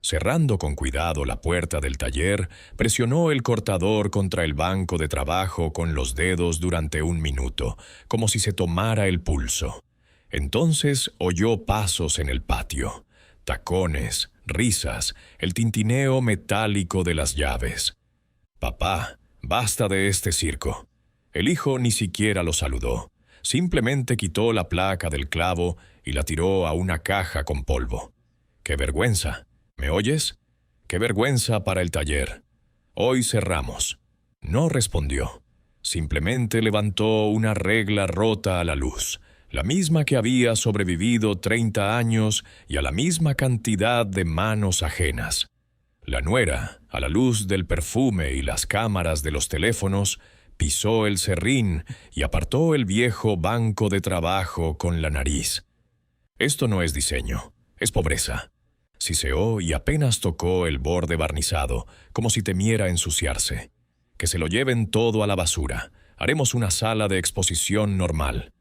Cerrando con cuidado la puerta del taller, presionó el cortador contra el banco de trabajo con los dedos durante 1 minuto, como si se tomara el pulso. Entonces oyó pasos en el patio, tacones, risas, el tintineo metálico de las llaves. «Papá, basta de este circo». El hijo ni siquiera lo saludó. Simplemente quitó la placa del clavo y la tiró a una caja con polvo. «¡Qué vergüenza! ¿Me oyes? ¡Qué vergüenza para el taller! Hoy cerramos». No respondió. Simplemente levantó una regla rota a la luz, la misma que había sobrevivido 30 años y a la misma cantidad de manos ajenas. La nuera, a la luz del perfume y las cámaras de los teléfonos, pisó el serrín y apartó el viejo banco de trabajo con la nariz. Esto no es diseño, es pobreza. Siseó y apenas tocó el borde barnizado, como si temiera ensuciarse. Que se lo lleven todo a la basura. Haremos una sala de exposición normal.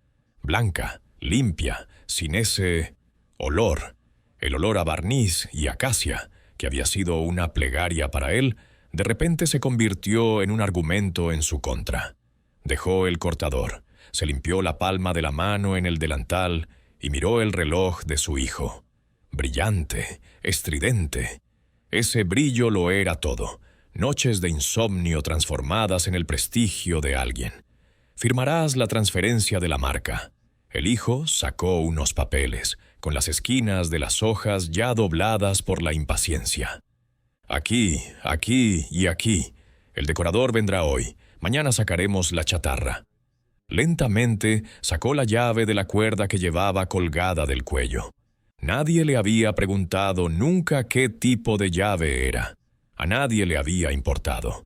Blanca, limpia, sin ese olor. El olor a barniz y acacia, que había sido una plegaria para él, de repente se convirtió en un argumento en su contra. Dejó el cortador, se limpió la palma de la mano en el delantal y miró el reloj de su hijo. Brillante, estridente. Ese brillo lo era todo. Noches de insomnio transformadas en el prestigio de alguien. Firmarás la transferencia de la marca. El hijo sacó unos papeles, con las esquinas de las hojas ya dobladas por la impaciencia. Aquí, aquí y aquí. El decorador vendrá hoy. Mañana sacaremos la chatarra. Lentamente sacó la llave de la cuerda que llevaba colgada del cuello. Nadie le había preguntado nunca qué tipo de llave era. A nadie le había importado.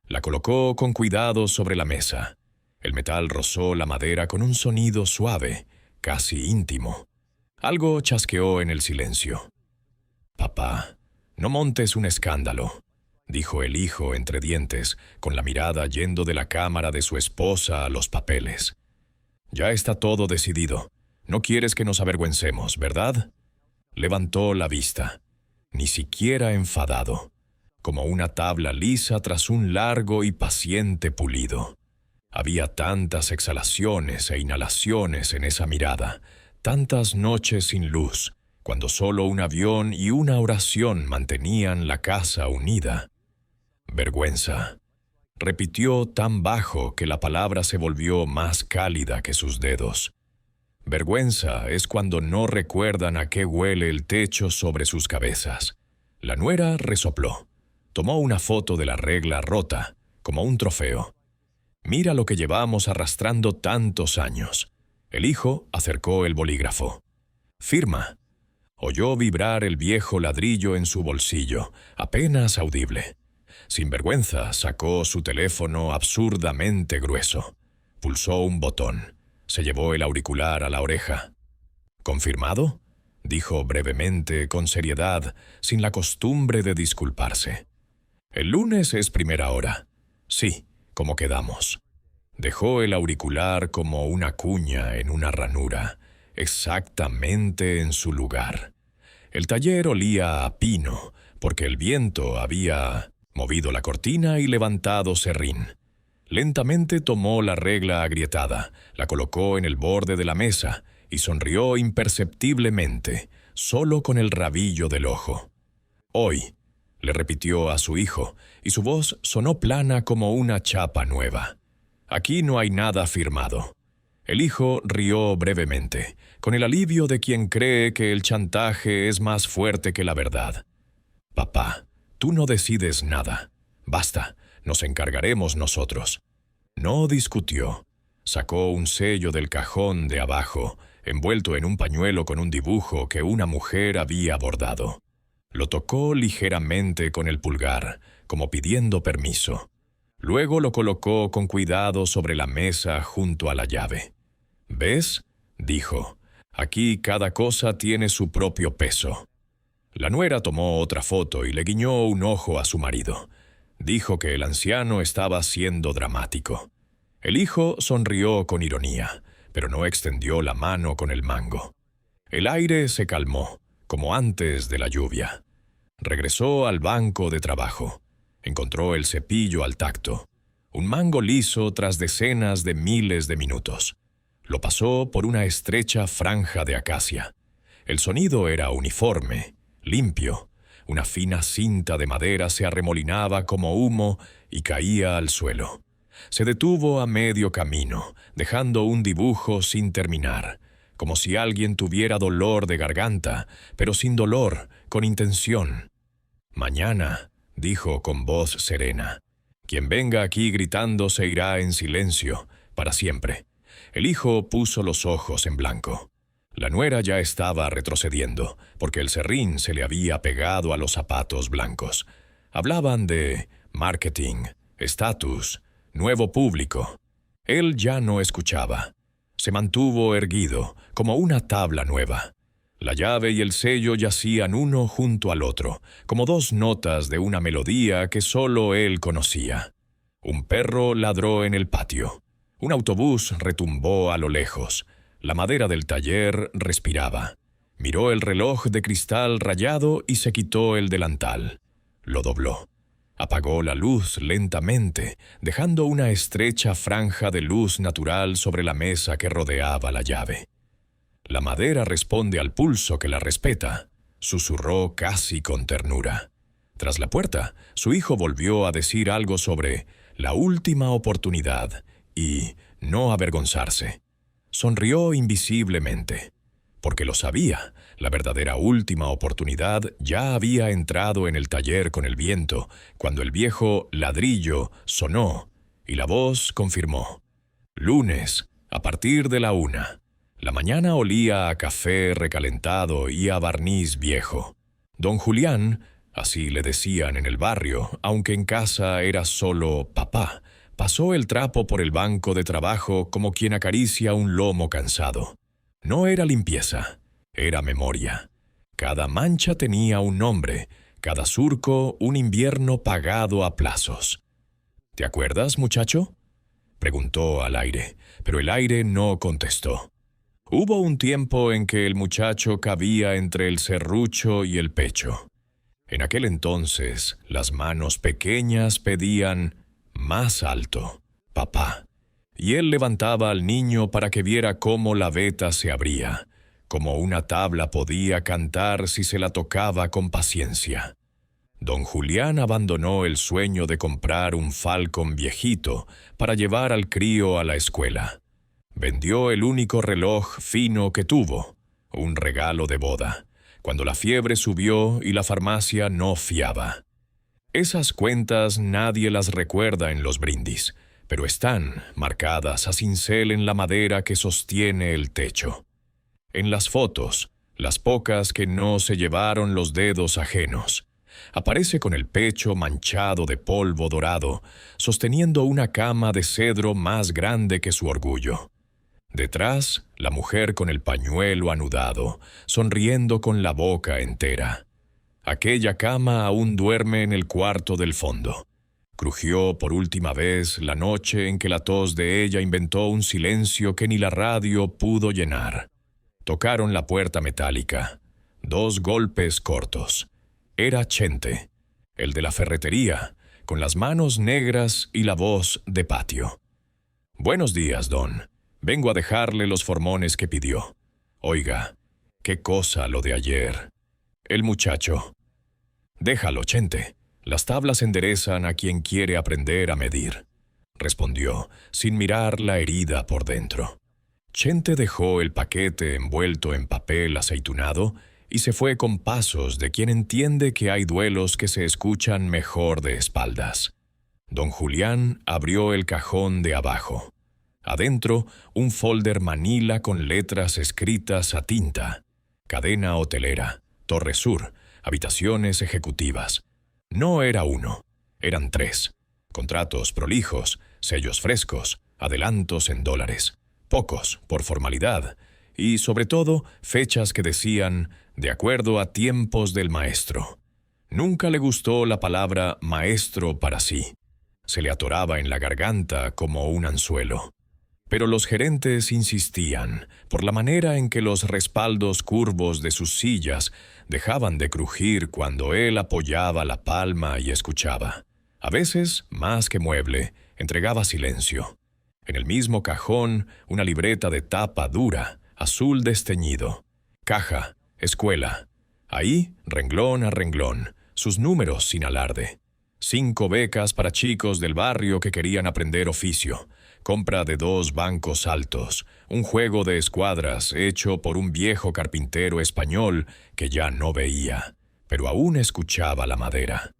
La colocó con cuidado sobre la mesa. El metal rozó la madera con un sonido suave, casi íntimo. Algo chasqueó en el silencio. «Papá, no montes un escándalo», dijo el hijo entre dientes, con la mirada yendo de la cámara de su esposa a los papeles. «Ya está todo decidido. No quieres que nos avergüencemos, ¿verdad?» Levantó la vista, ni siquiera enfadado, como una tabla lisa tras un largo y paciente pulido. Había tantas exhalaciones e inhalaciones en esa mirada, tantas noches sin luz, cuando solo un avión y una oración mantenían la casa unida. «Vergüenza», repitió tan bajo que la palabra se volvió más cálida que sus dedos. Vergüenza es cuando no recuerdan a qué huele el techo sobre sus cabezas. La nuera resopló. Tomó una foto de la regla rota, como un trofeo. «Mira lo que llevamos arrastrando tantos años». El hijo acercó el bolígrafo. «Firma». Oyó vibrar el viejo ladrillo en su bolsillo, apenas audible. Sin vergüenza, sacó su teléfono absurdamente grueso. Pulsó un botón. Se llevó el auricular a la oreja. «¿Confirmado?», dijo brevemente, con seriedad, sin la costumbre de disculparse. «El lunes es primera hora». «Sí, como quedamos». Dejó el auricular como una cuña en una ranura, exactamente en su lugar. El taller olía a pino, porque el viento había movido la cortina y levantado serrín. Lentamente tomó la regla agrietada, la colocó en el borde de la mesa y sonrió imperceptiblemente, solo con el rabillo del ojo. «Hoy», le repitió a su hijo, y su voz sonó plana como una chapa nueva. «Aquí no hay nada firmado». El hijo rió brevemente, con el alivio de quien cree que el chantaje es más fuerte que la verdad. «Papá, tú no decides nada. Basta, nos encargaremos nosotros». No discutió. Sacó un sello del cajón de abajo, envuelto en un pañuelo con un dibujo que una mujer había bordado. Lo tocó ligeramente con el pulgar, como pidiendo permiso. Luego lo colocó con cuidado sobre la mesa junto a la llave. «¿Ves?», dijo. «Aquí cada cosa tiene su propio peso». La nuera tomó otra foto y le guiñó un ojo a su marido. Dijo que el anciano estaba siendo dramático. El hijo sonrió con ironía, pero no extendió la mano con el mango. El aire se calmó, como antes de la lluvia. Regresó al banco de trabajo. Encontró el cepillo al tacto. Un mango liso tras decenas de miles de minutos. Lo pasó por una estrecha franja de acacia. El sonido era uniforme, limpio. Una fina cinta de madera se arremolinaba como humo y caía al suelo. Se detuvo a medio camino, dejando un dibujo sin terminar, como si alguien tuviera dolor de garganta, pero sin dolor, con intención. «Mañana», dijo con voz serena, «quien venga aquí gritando se irá en silencio, para siempre». El hijo puso los ojos en blanco. La nuera ya estaba retrocediendo, porque el serrín se le había pegado a los zapatos blancos. Hablaban de marketing, estatus, nuevo público. Él ya no escuchaba. Se mantuvo erguido, como una tabla nueva. La llave y el sello yacían uno junto al otro, como dos notas de una melodía que solo él conocía. Un perro ladró en el patio. Un autobús retumbó a lo lejos. La madera del taller respiraba. Miró el reloj de cristal rayado y se quitó el delantal. Lo dobló. Apagó la luz lentamente, dejando una estrecha franja de luz natural sobre la mesa que rodeaba la llave. «La madera responde al pulso que la respeta», susurró casi con ternura. Tras la puerta, su hijo volvió a decir algo sobre la última oportunidad y no avergonzarse. Sonrió invisiblemente, porque lo sabía. La verdadera última oportunidad ya había entrado en el taller con el viento, cuando el viejo ladrillo sonó y la voz confirmó. Lunes, a partir de la 1. La mañana olía a café recalentado y a barniz viejo. Don Julián, así le decían en el barrio, aunque en casa era solo papá, pasó el trapo por el banco de trabajo como quien acaricia un lomo cansado. No era limpieza, era memoria. Cada mancha tenía un nombre, cada surco un invierno pagado a plazos. «¿Te acuerdas, muchacho?», preguntó al aire, pero el aire no contestó. Hubo un tiempo en que el muchacho cabía entre el serrucho y el pecho. En aquel entonces, las manos pequeñas pedían «más alto, papá», y él levantaba al niño para que viera cómo la veta se abría, como una tabla podía cantar si se la tocaba con paciencia. Don Julián abandonó el sueño de comprar un Falcon viejito para llevar al crío a la escuela. Vendió el único reloj fino que tuvo, un regalo de boda, cuando la fiebre subió y la farmacia no fiaba. Esas cuentas nadie las recuerda en los brindis, pero están marcadas a cincel en la madera que sostiene el techo. En las fotos, las pocas que no se llevaron los dedos ajenos, aparece con el pecho manchado de polvo dorado, sosteniendo una cama de cedro más grande que su orgullo. Detrás, la mujer con el pañuelo anudado, sonriendo con la boca entera. Aquella cama aún duerme en el cuarto del fondo. Crujió por última vez la noche en que la tos de ella inventó un silencio que ni la radio pudo llenar. Tocaron la puerta metálica. 2 golpes cortos. Era Chente, el de la ferretería, con las manos negras y la voz de patio. «Buenos días, don. Vengo a dejarle los formones que pidió. Oiga, qué cosa lo de ayer». El muchacho: «Déjalo, Chente. Las tablas enderezan a quien quiere aprender a medir», respondió, sin mirar la herida por dentro. Chente dejó el paquete envuelto en papel aceitunado y se fue con pasos de quien entiende que hay duelos que se escuchan mejor de espaldas. Don Julián abrió el cajón de abajo. Adentro, un folder manila con letras escritas a tinta. Cadena hotelera, Torre Sur, habitaciones ejecutivas. No era uno, eran 3. Contratos prolijos, sellos frescos, adelantos en dólares. Pocos, por formalidad, y sobre todo, fechas que decían «de acuerdo a tiempos del maestro». Nunca le gustó la palabra «maestro» para sí. Se le atoraba en la garganta como un anzuelo. Pero los gerentes insistían, por la manera en que los respaldos curvos de sus sillas dejaban de crujir cuando él apoyaba la palma y escuchaba. A veces, más que mueble, entregaba silencio. En el mismo cajón, una libreta de tapa dura, azul desteñido. Caja, escuela. Ahí, renglón a renglón, sus números sin alarde. 5 becas para chicos del barrio que querían aprender oficio. Compra de 2 bancos altos, un juego de escuadras hecho por un viejo carpintero español que ya no veía, pero aún escuchaba la madera.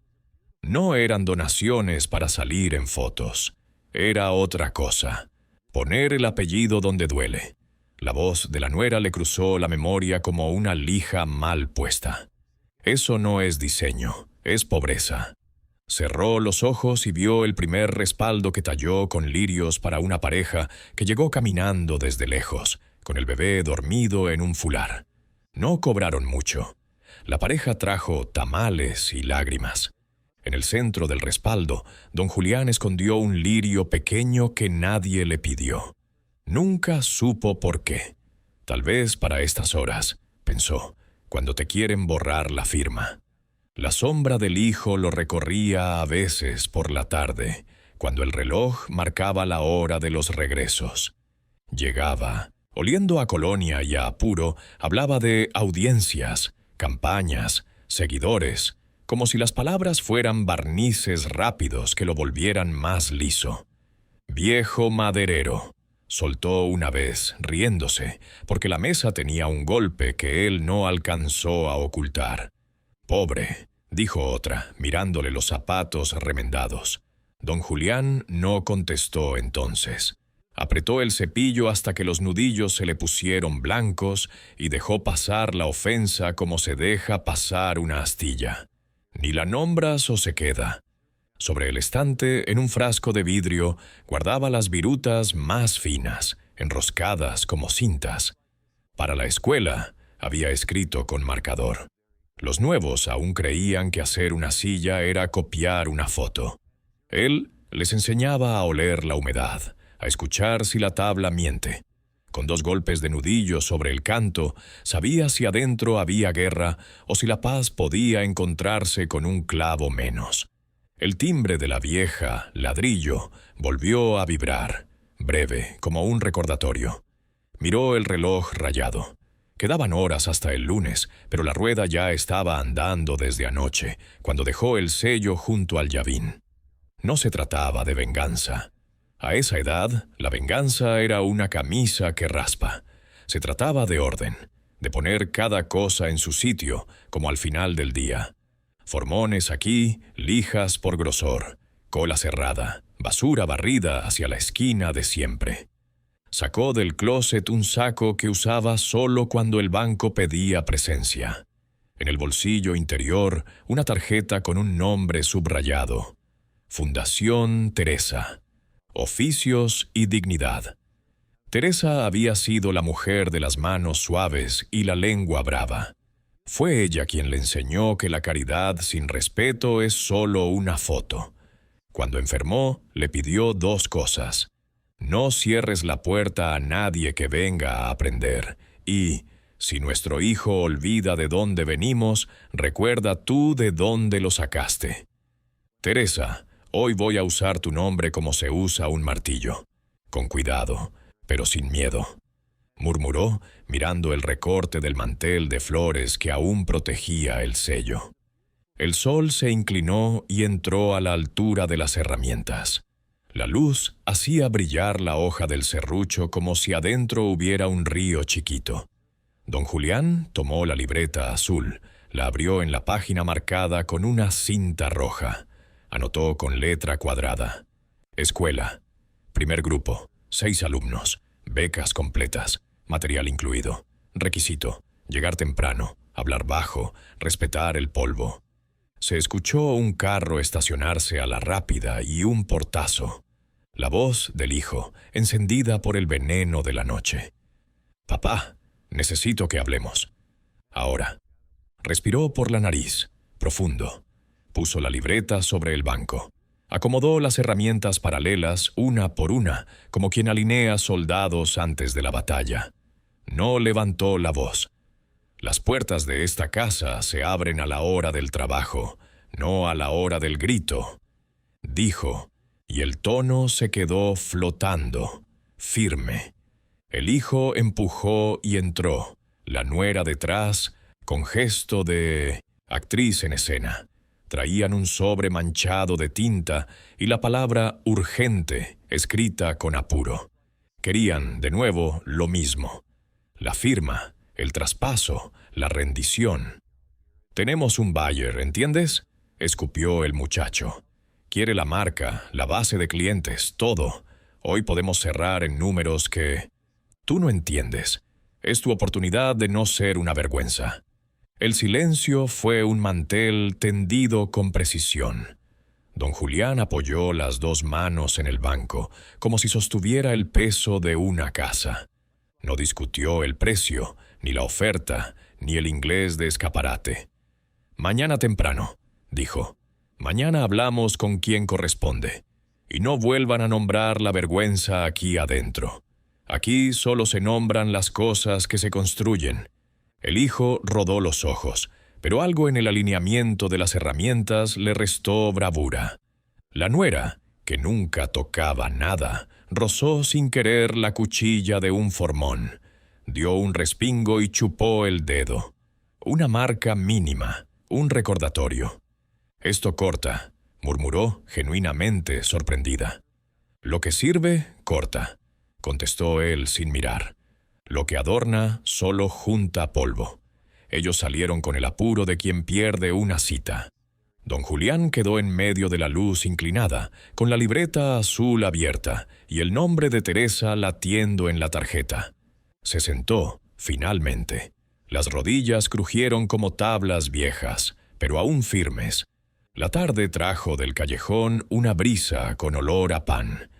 No eran donaciones para salir en fotos. Era otra cosa. Poner el apellido donde duele. La voz de la nuera le cruzó la memoria como una lija mal puesta. Eso no es diseño, es pobreza. Cerró los ojos y vio el primer respaldo que talló con lirios para una pareja que llegó caminando desde lejos, con el bebé dormido en un fular. No cobraron mucho. La pareja trajo tamales y lágrimas. En el centro del respaldo, don Julián escondió un lirio pequeño que nadie le pidió. Nunca supo por qué. Tal vez para estas horas, pensó, cuando te quieren borrar la firma. La sombra del hijo lo recorría a veces por la tarde, cuando el reloj marcaba la hora de los regresos. Llegaba, oliendo a colonia y a apuro, hablaba de audiencias, campañas, seguidores, como si las palabras fueran barnices rápidos que lo volvieran más liso. Viejo maderero, soltó una vez, riéndose, porque la mesa tenía un golpe que él no alcanzó a ocultar. Pobre, dijo otra, mirándole los zapatos remendados. Don Julián no contestó entonces. Apretó el cepillo hasta que los nudillos se le pusieron blancos y dejó pasar la ofensa como se deja pasar una astilla. Ni la nombras o se queda. Sobre el estante, en un frasco de vidrio, guardaba las virutas más finas, enroscadas como cintas. Para la escuela, había escrito con marcador. Los nuevos aún creían que hacer una silla era copiar una foto. Él les enseñaba a oler la humedad, a escuchar si la tabla miente. Con 2 golpes de nudillo sobre el canto, sabía si adentro había guerra o si la paz podía encontrarse con un clavo menos. El timbre de la vieja, ladrillo, volvió a vibrar, breve, como un recordatorio. Miró el reloj rayado. Quedaban horas hasta el lunes, pero la rueda ya estaba andando desde anoche, cuando dejó el sello junto al llavín. No se trataba de venganza. A esa edad, la venganza era una camisa que raspa. Se trataba de orden, de poner cada cosa en su sitio, como al final del día. Formones aquí, lijas por grosor, cola cerrada, basura barrida hacia la esquina de siempre. Sacó del closet un saco que usaba solo cuando el banco pedía presencia. En el bolsillo interior, una tarjeta con un nombre subrayado. Fundación Teresa. Oficios y dignidad. Teresa había sido la mujer de las manos suaves y la lengua brava. Fue ella quien le enseñó que la caridad sin respeto es solo una foto. Cuando enfermó, le pidió 2 cosas. No cierres la puerta a nadie que venga a aprender. Y, si nuestro hijo olvida de dónde venimos, recuerda tú de dónde lo sacaste. Teresa, hoy voy a usar tu nombre como se usa un martillo. Con cuidado, pero sin miedo. Murmuró, mirando el recorte del mantel de flores que aún protegía el sello. El sol se inclinó y entró a la altura de las herramientas. La luz hacía brillar la hoja del serrucho como si adentro hubiera un río chiquito. Don Julián tomó la libreta azul, la abrió en la página marcada con una cinta roja. Anotó con letra cuadrada. Escuela. Primer grupo. 6 alumnos. Becas completas. Material incluido. Requisito. Llegar temprano. Hablar bajo. Respetar el polvo. Se escuchó un carro estacionarse a la rápida y un portazo. La voz del hijo, encendida por el veneno de la noche. «Papá, necesito que hablemos. Ahora». Respiró por la nariz, profundo. Puso la libreta sobre el banco. Acomodó las herramientas paralelas una por una, como quien alinea soldados antes de la batalla. No levantó la voz. Las puertas de esta casa se abren a la hora del trabajo, no a la hora del grito, dijo, y el tono se quedó flotando, firme. El hijo empujó y entró, la nuera detrás, con gesto de actriz en escena. Traían un sobre manchado de tinta y la palabra urgente escrita con apuro. Querían, de nuevo, lo mismo. La firma, el traspaso, la rendición. «Tenemos un buyer, ¿entiendes?», escupió el muchacho. «Quiere la marca, la base de clientes, todo. Hoy podemos cerrar en números que... Tú no entiendes. Es tu oportunidad de no ser una vergüenza». El silencio fue un mantel tendido con precisión. Don Julián apoyó las dos manos en el banco, como si sostuviera el peso de una casa. No discutió el precio, ni la oferta, ni el inglés de escaparate. «Mañana temprano», dijo. «Mañana hablamos con quien corresponde. Y no vuelvan a nombrar la vergüenza aquí adentro. Aquí solo se nombran las cosas que se construyen». El hijo rodó los ojos, pero algo en el alineamiento de las herramientas le restó bravura. La nuera, que nunca tocaba nada, rozó sin querer la cuchilla de un formón. Dio un respingo y chupó el dedo. Una marca mínima, un recordatorio. «Esto corta», murmuró genuinamente sorprendida. «Lo que sirve, corta», contestó él sin mirar. «Lo que adorna solo junta polvo». Ellos salieron con el apuro de quien pierde una cita. Don Julián quedó en medio de la luz inclinada, con la libreta azul abierta y el nombre de Teresa latiendo en la tarjeta. Se sentó, finalmente. Las rodillas crujieron como tablas viejas, pero aún firmes. La tarde trajo del callejón una brisa con olor a pan.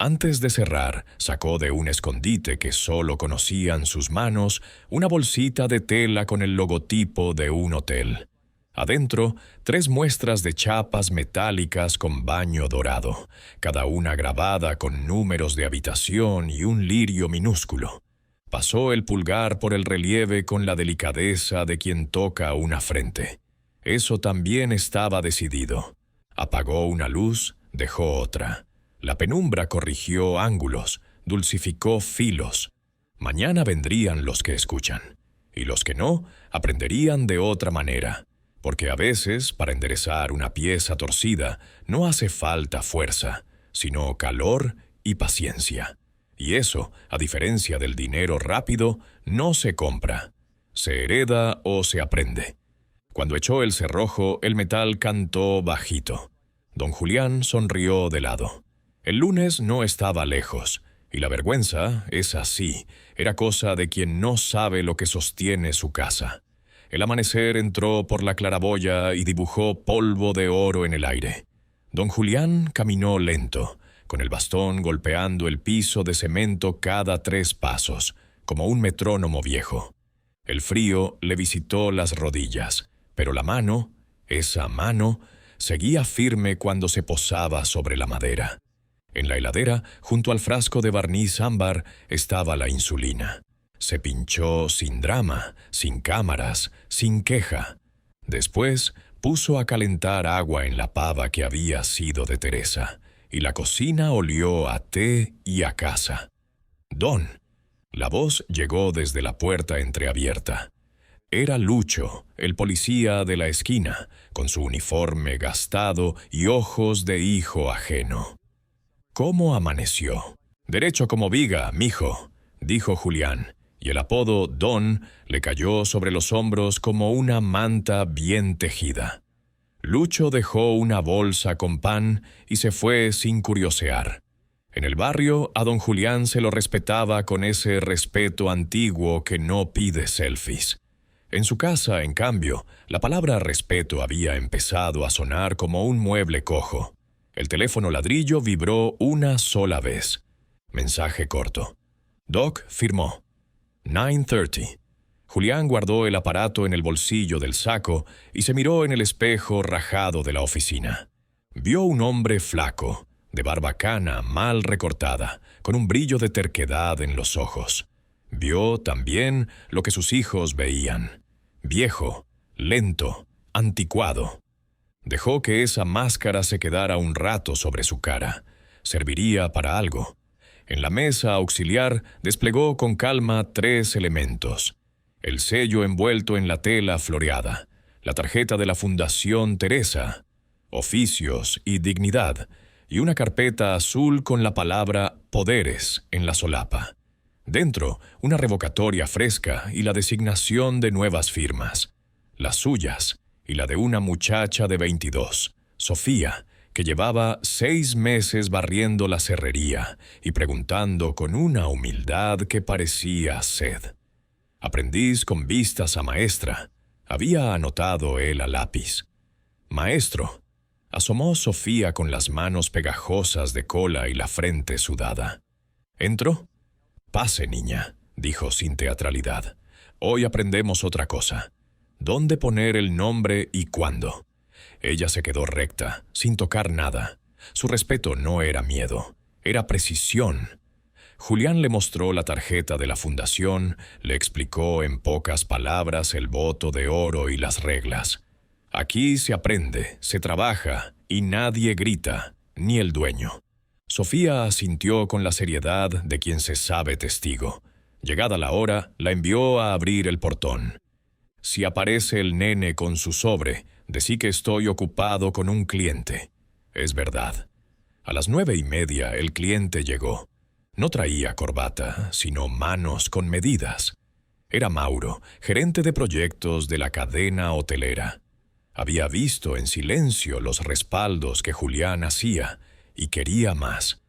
Antes de cerrar, sacó de un escondite que solo conocían sus manos una bolsita de tela con el logotipo de un hotel. Adentro, 3 muestras de chapas metálicas con baño dorado, cada una grabada con números de habitación y un lirio minúsculo. Pasó el pulgar por el relieve con la delicadeza de quien toca una frente. Eso también estaba decidido. Apagó una luz, dejó otra. La penumbra corrigió ángulos, dulcificó filos. Mañana vendrían los que escuchan, y los que no aprenderían de otra manera, porque a veces, para enderezar una pieza torcida, no hace falta fuerza, sino calor y paciencia. Y eso, a diferencia del dinero rápido, no se compra. Se hereda o se aprende. Cuando echó el cerrojo, el metal cantó bajito. Don Julián sonrió de lado. El lunes no estaba lejos, y la vergüenza, es así, era cosa de quien no sabe lo que sostiene su casa. El amanecer entró por la claraboya y dibujó polvo de oro en el aire. Don Julián caminó lento, con el bastón golpeando el piso de cemento cada 3 pasos, como un metrónomo viejo. El frío le visitó las rodillas, pero la mano, esa mano, seguía firme cuando se posaba sobre la madera. En la heladera, junto al frasco de barniz ámbar, estaba la insulina. Se pinchó sin drama, sin cámaras, sin queja. Después puso a calentar agua en la pava que había sido de Teresa, y la cocina olió a té y a casa. «Don». La voz llegó desde la puerta entreabierta. Era Lucho, el policía de la esquina, con su uniforme gastado y ojos de hijo ajeno. «¿Cómo amaneció?» «Derecho como viga, mijo», dijo Julián, y el apodo Don le cayó sobre los hombros como una manta bien tejida. Lucho dejó una bolsa con pan y se fue sin curiosear. En el barrio, a don Julián se lo respetaba con ese respeto antiguo que no pide selfies. En su casa, en cambio, la palabra respeto había empezado a sonar como un mueble cojo. El teléfono ladrillo vibró una sola vez. Mensaje corto. Doc firmó. 9:30. Julián guardó el aparato en el bolsillo del saco y se miró en el espejo rajado de la oficina. Vio un hombre flaco, de barba cana mal recortada, con un brillo de terquedad en los ojos. Vio también lo que sus hijos veían: viejo, lento, anticuado. Dejó que esa máscara se quedara un rato sobre su cara. Serviría para algo. En la mesa auxiliar desplegó con calma 3 elementos: el sello envuelto en la tela floreada, la tarjeta de la Fundación Teresa, oficios y dignidad, y una carpeta azul con la palabra poderes en la solapa. Dentro, una revocatoria fresca y la designación de nuevas firmas, las suyas y la de una muchacha de 22, Sofía, que llevaba 6 meses barriendo la serrería y preguntando con una humildad que parecía sed. Aprendiz con vistas a maestra, había anotado él a lápiz. Maestro, asomó Sofía con las manos pegajosas de cola y la frente sudada. ¿Entró? Pase, niña, dijo sin teatralidad. Hoy aprendemos otra cosa. ¿Dónde poner el nombre y cuándo? Ella se quedó recta, sin tocar nada. Su respeto no era miedo, era precisión. Julián le mostró la tarjeta de la fundación, le explicó en pocas palabras el voto de oro y las reglas. Aquí se aprende, se trabaja, y nadie grita, ni el dueño. Sofía asintió con la seriedad de quien se sabe testigo. Llegada la hora, la envió a abrir el portón. Si aparece el nene con su sobre, decí que estoy ocupado con un cliente. Es verdad. A las 9:30 el cliente llegó. No traía corbata, sino manos con medidas. Era Mauro, gerente de proyectos de la cadena hotelera. Había visto en silencio los respaldos que Julián hacía y quería más.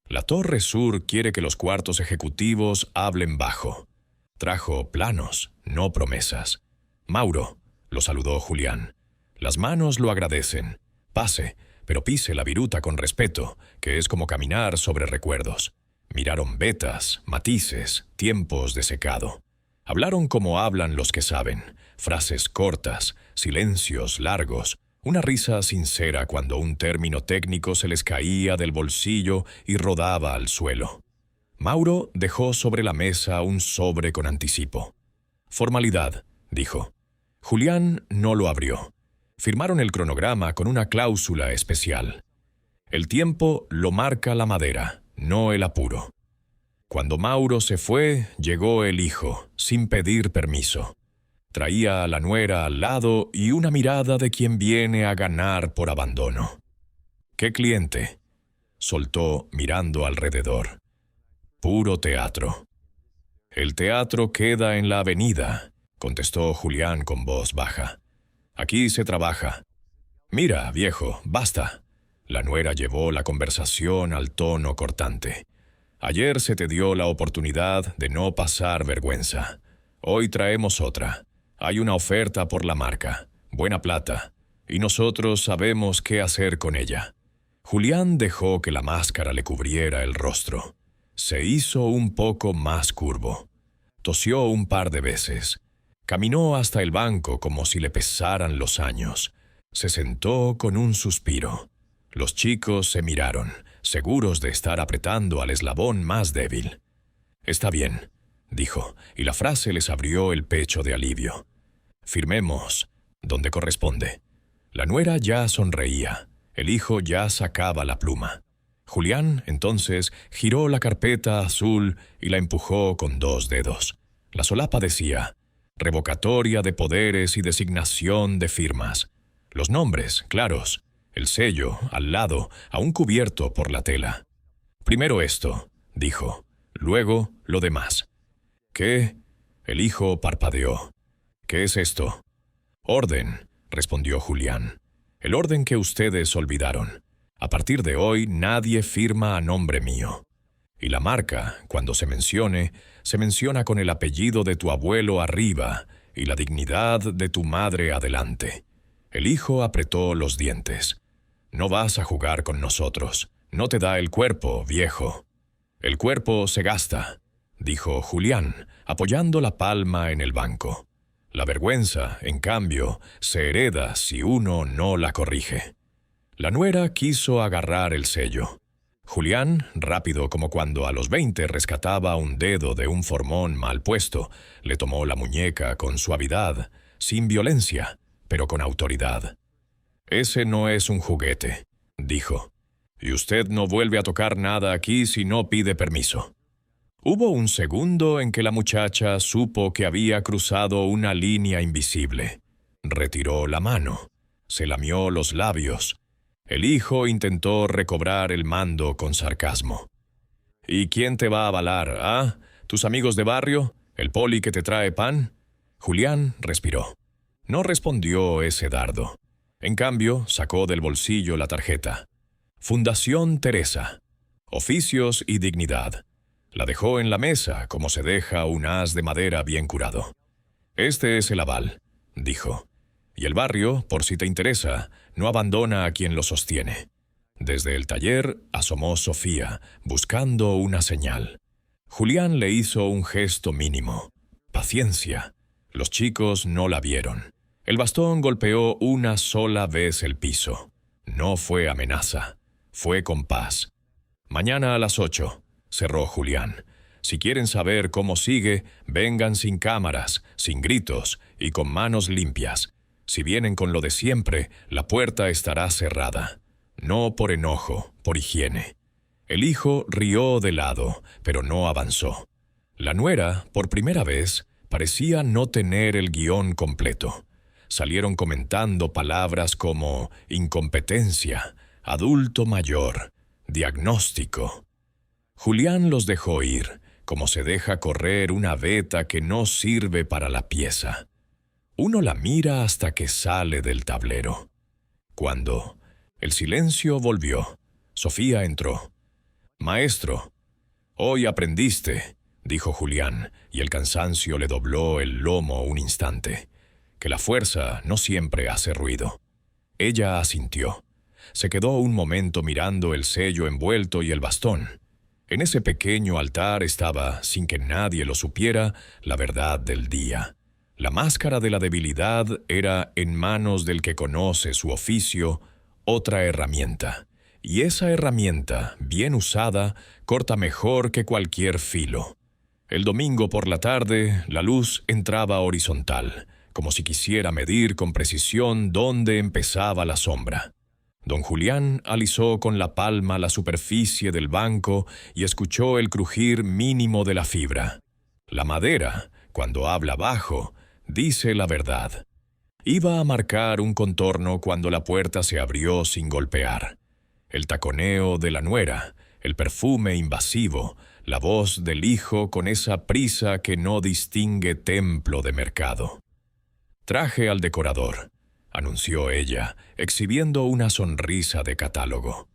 La Torre Sur quiere que los cuartos ejecutivos hablen bajo. Trajo planos, no promesas. Mauro, lo saludó Julián. Las manos lo agradecen. Pase, pero pise la viruta con respeto, que es como caminar sobre recuerdos. Miraron vetas, matices, tiempos de secado. Hablaron como hablan los que saben, frases cortas, silencios largos, una risa sincera cuando un término técnico se les caía del bolsillo y rodaba al suelo. Mauro dejó sobre la mesa un sobre con anticipo. Formalidad, dijo. Julián no lo abrió. Firmaron el cronograma con una cláusula especial. El tiempo lo marca la madera, no el apuro. Cuando Mauro se fue, llegó el hijo, sin pedir permiso. Traía a la nuera al lado y una mirada de quien viene a ganar por abandono. ¿Qué cliente? Soltó mirando alrededor. Puro teatro. El teatro queda en la avenida, contestó Julián con voz baja. Aquí se trabaja. Mira, viejo, basta. La nuera llevó la conversación al tono cortante. Ayer se te dio la oportunidad de no pasar vergüenza. Hoy traemos otra. Hay una oferta por la marca, buena plata, y nosotros sabemos qué hacer con ella. Julián dejó que la máscara le cubriera el rostro. Se hizo un poco más curvo. Tosió un par de veces. Caminó hasta el banco como si le pesaran los años. Se sentó con un suspiro. Los chicos se miraron, seguros de estar apretando al eslabón más débil. Está bien, dijo, y la frase les abrió el pecho de alivio. Firmemos, donde corresponde. La nuera ya sonreía, el hijo ya sacaba la pluma. Julián, entonces, giró la carpeta azul y la empujó con 2 dedos. La solapa decía: revocatoria de poderes y designación de firmas. Los nombres, claros, el sello, al lado, aún cubierto por la tela. Primero esto, dijo, luego lo demás. ¿Qué? El hijo parpadeó. ¿Qué es esto? Orden, respondió Julián. El orden que ustedes olvidaron. A partir de hoy nadie firma a nombre mío. Y la marca, cuando se menciona con el apellido de tu abuelo arriba y la dignidad de tu madre adelante. El hijo apretó los dientes. No vas a jugar con nosotros. No te da el cuerpo, viejo. El cuerpo se gasta, dijo Julián, apoyando la palma en el banco. La vergüenza, en cambio, se hereda si uno no la corrige. La nuera quiso agarrar el sello. Julián, rápido como cuando a los 20 rescataba un dedo de un formón mal puesto, le tomó la muñeca con suavidad, sin violencia, pero con autoridad. «Ese no es un juguete», dijo, «y usted no vuelve a tocar nada aquí si no pide permiso». Hubo un segundo en que la muchacha supo que había cruzado una línea invisible. Retiró la mano, se lamió los labios. El hijo intentó recobrar el mando con sarcasmo. «¿Y quién te va a avalar, ah? ¿Tus amigos de barrio? ¿El poli que te trae pan?» Julián respiró. No respondió ese dardo. En cambio, sacó del bolsillo la tarjeta. Fundación Teresa. Oficios y dignidad. La dejó en la mesa como se deja un haz de madera bien curado. «Este es el aval», dijo. «Y el barrio, por si te interesa, no abandona a quien lo sostiene». Desde el taller asomó Sofía, buscando una señal. Julián le hizo un gesto mínimo. Paciencia. Los chicos no la vieron. El bastón golpeó una sola vez el piso. No fue amenaza. Fue compás. «Mañana a las 8», cerró Julián. «Si quieren saber cómo sigue, vengan sin cámaras, sin gritos y con manos limpias. Si vienen con lo de siempre, la puerta estará cerrada. No por enojo, por higiene». El hijo rió de lado, pero no avanzó. La nuera, por primera vez, parecía no tener el guión completo. Salieron comentando palabras como incompetencia, adulto mayor, diagnóstico. Julián los dejó ir, como se deja correr una veta que no sirve para la pieza. Uno la mira hasta que sale del tablero. Cuando el silencio volvió, Sofía entró. «Maestro, hoy aprendiste», dijo Julián, y el cansancio le dobló el lomo un instante, «que la fuerza no siempre hace ruido». Ella asintió. Se quedó un momento mirando el sello envuelto y el bastón. En ese pequeño altar estaba, sin que nadie lo supiera, la verdad del día. La máscara de la debilidad era, en manos del que conoce su oficio, otra herramienta. Y esa herramienta, bien usada, corta mejor que cualquier filo. El domingo por la tarde, la luz entraba horizontal, como si quisiera medir con precisión dónde empezaba la sombra. Don Julián alisó con la palma la superficie del banco y escuchó el crujir mínimo de la fibra. La madera, cuando habla bajo, dice la verdad. Iba a marcar un contorno cuando la puerta se abrió sin golpear. El taconeo de la nuera, el perfume invasivo, la voz del hijo con esa prisa que no distingue templo de mercado. «Traje al decorador», anunció ella, exhibiendo una sonrisa de catálogo.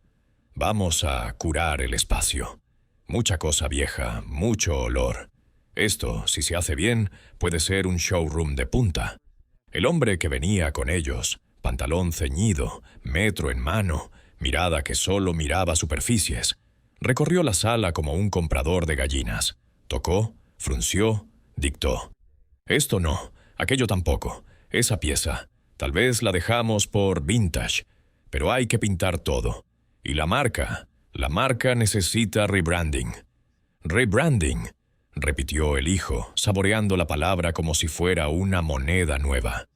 «Vamos a curar el espacio. Mucha cosa vieja, mucho olor. Esto, si se hace bien, puede ser un showroom de punta». El hombre que venía con ellos, pantalón ceñido, metro en mano, mirada que solo miraba superficies, recorrió la sala como un comprador de gallinas. Tocó, frunció, dictó. «Esto no, aquello tampoco, esa pieza. Tal vez la dejamos por vintage, pero hay que pintar todo. Y la marca necesita rebranding». «Rebranding», repitió el hijo, saboreando la palabra como si fuera una moneda nueva.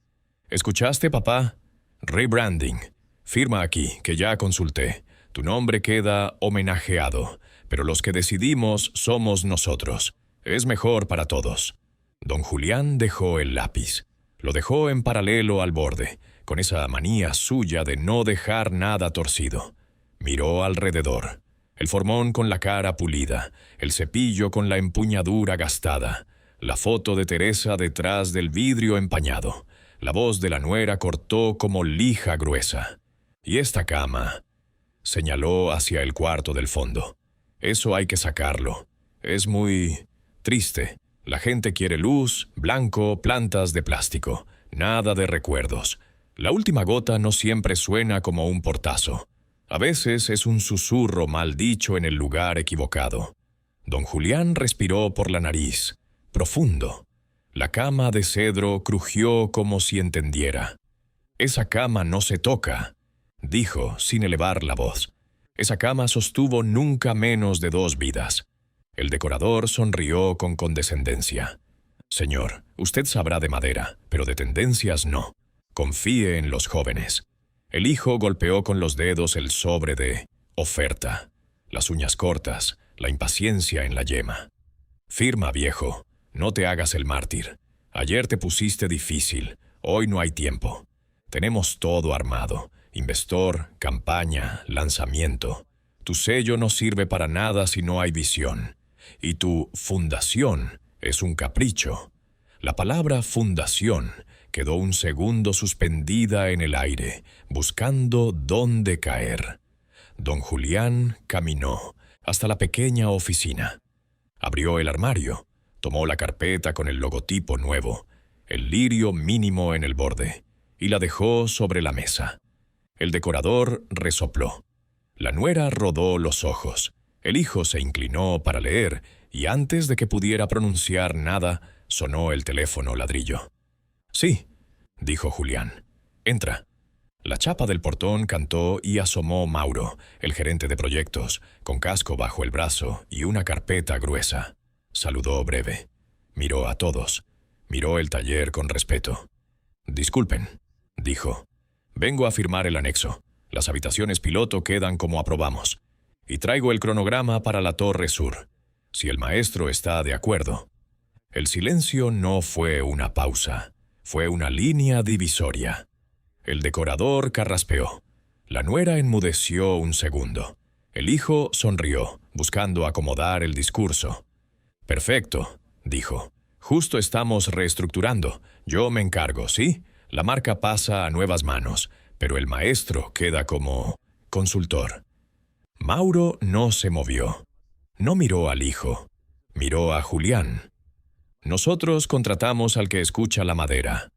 «¿Escuchaste, papá? Rebranding. Firma aquí, que ya consulté. Tu nombre queda homenajeado, pero los que decidimos somos nosotros. Es mejor para todos». Don Julián dejó el lápiz. Lo dejó en paralelo al borde, con esa manía suya de no dejar nada torcido. Miró alrededor. El formón con la cara pulida, el cepillo con la empuñadura gastada, la foto de Teresa detrás del vidrio empañado. La voz de la nuera cortó como lija gruesa. «Y esta cama», señaló hacia el cuarto del fondo. «Eso hay que sacarlo. Es muy triste. La gente quiere luz, blanco, plantas de plástico. Nada de recuerdos. La última gota no siempre suena como un portazo. A veces es un susurro mal dicho en el lugar equivocado». Don Julián respiró por la nariz, profundo. La cama de cedro crujió como si entendiera. «Esa cama no se toca. dijo sin elevar la voz. Esa cama sostuvo nunca menos de 2 vidas. El decorador sonrió con condescendencia. Señor, usted sabrá de madera, pero de tendencias no. Confíe en los jóvenes. El hijo golpeó con los dedos el sobre de oferta, las uñas cortas, la impaciencia en la yema. Firma, viejo, no te hagas el mártir. Ayer te pusiste difícil, hoy no hay tiempo. Tenemos todo armado, investor, campaña, lanzamiento. Tu sello no sirve para nada si no hay visión. Y tu fundación es un capricho. La palabra fundación quedó un segundo suspendida en el aire, buscando dónde caer. Don Julián caminó hasta la pequeña oficina. Abrió el armario, tomó la carpeta con el logotipo nuevo, el lirio mínimo en el borde, y la dejó sobre la mesa. El decorador resopló. La nuera rodó los ojos. El hijo se inclinó para leer, y antes de que pudiera pronunciar nada, sonó el teléfono ladrillo. «Sí», dijo Julián. «Entra». La chapa del portón cantó y asomó Mauro, el gerente de proyectos, con casco bajo el brazo y una carpeta gruesa. Saludó breve. Miró a todos. Miró el taller con respeto. «Disculpen», dijo. «Vengo a firmar el anexo. Las habitaciones piloto quedan como aprobamos. Y traigo el cronograma para la Torre Sur. Si el maestro está de acuerdo». El silencio no fue una pausa. Fue una línea divisoria. El decorador carraspeó. La nuera enmudeció un segundo. El hijo sonrió, buscando acomodar el discurso. «Perfecto», dijo. «Justo estamos reestructurando. Yo me encargo, ¿sí? La marca pasa a nuevas manos, pero el maestro queda como consultor». Mauro no se movió. No miró al hijo. Miró a Julián. «Nosotros contratamos al que escucha la madera»,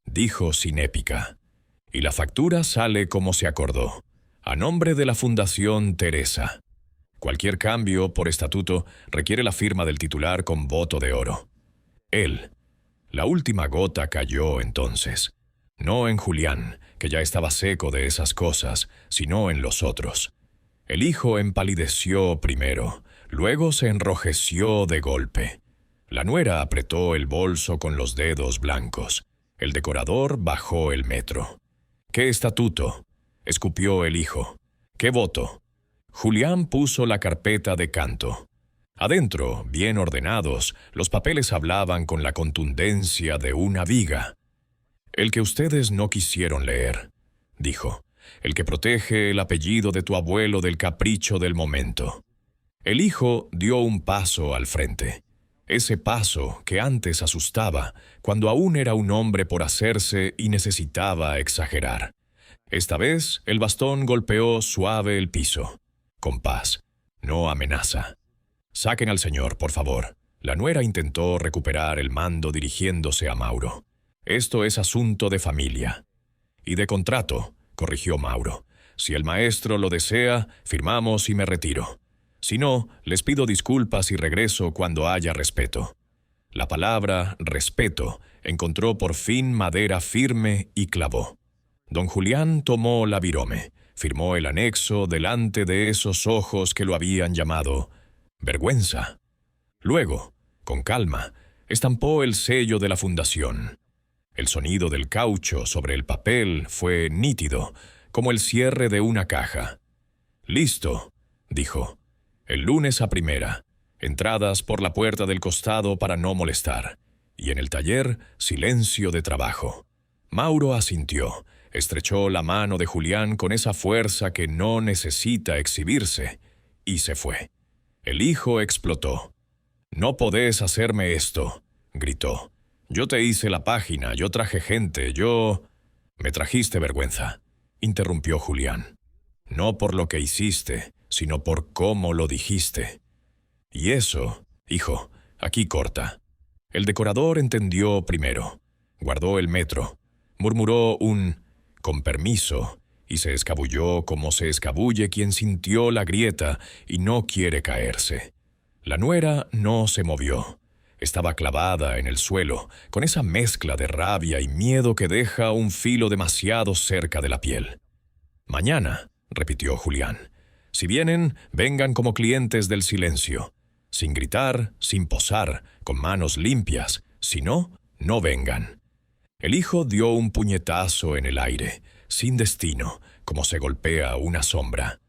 dijo sin épica. «Y la factura sale como se acordó, a nombre de la Fundación Teresa. Cualquier cambio por estatuto requiere la firma del titular con voto de oro». Él. La última gota cayó entonces. No en Julián, que ya estaba seco de esas cosas, sino en los otros. El hijo empalideció primero, luego se enrojeció de golpe. La nuera apretó el bolso con los dedos blancos. El decorador bajó el metro. «¿Qué estatuto?», escupió el hijo. «¿Qué voto?». Julián puso la carpeta de canto. Adentro, bien ordenados, los papeles hablaban con la contundencia de una viga. «El que ustedes no quisieron leer», dijo. «El que protege el apellido de tu abuelo del capricho del momento». El hijo dio un paso al frente. Ese paso que antes asustaba, cuando aún era un hombre por hacerse y necesitaba exagerar. Esta vez el bastón golpeó suave el piso. Con paz, no amenaza. «Saquen al señor, por favor». La nuera intentó recuperar el mando dirigiéndose a Mauro. «Esto es asunto de familia». «Y de contrato», corrigió Mauro. «Si el maestro lo desea, firmamos y me retiro. Si no, les pido disculpas y regreso cuando haya respeto». La palabra respeto encontró por fin madera firme y clavó. Don Julián tomó la virome, firmó el anexo delante de esos ojos que lo habían llamado vergüenza. Luego, con calma, estampó el sello de la fundación. El sonido del caucho sobre el papel fue nítido, como el cierre de una caja. «Listo», dijo. «El lunes a primera. Entradas por la puerta del costado para no molestar. Y en el taller, silencio de trabajo». Mauro asintió, estrechó la mano de Julián con esa fuerza que no necesita exhibirse, y se fue. El hijo explotó. «No podés hacerme esto», gritó. «Yo te hice la página, yo traje gente, yo...». «Me trajiste vergüenza», interrumpió Julián. «No por lo que hiciste, sino por cómo lo dijiste. Y eso, hijo, aquí corta». El decorador entendió primero. Guardó el metro. Murmuró un «con permiso» y se escabulló como se escabulle quien sintió la grieta y no quiere caerse. La nuera no se movió. Estaba clavada en el suelo, con esa mezcla de rabia y miedo que deja un filo demasiado cerca de la piel. Mañana, repitió Julián. Si vienen, vengan como clientes del silencio. Sin gritar, sin posar, con manos limpias. Si no, no vengan. El hijo dio un puñetazo en el aire, sin destino, como se golpea una sombra.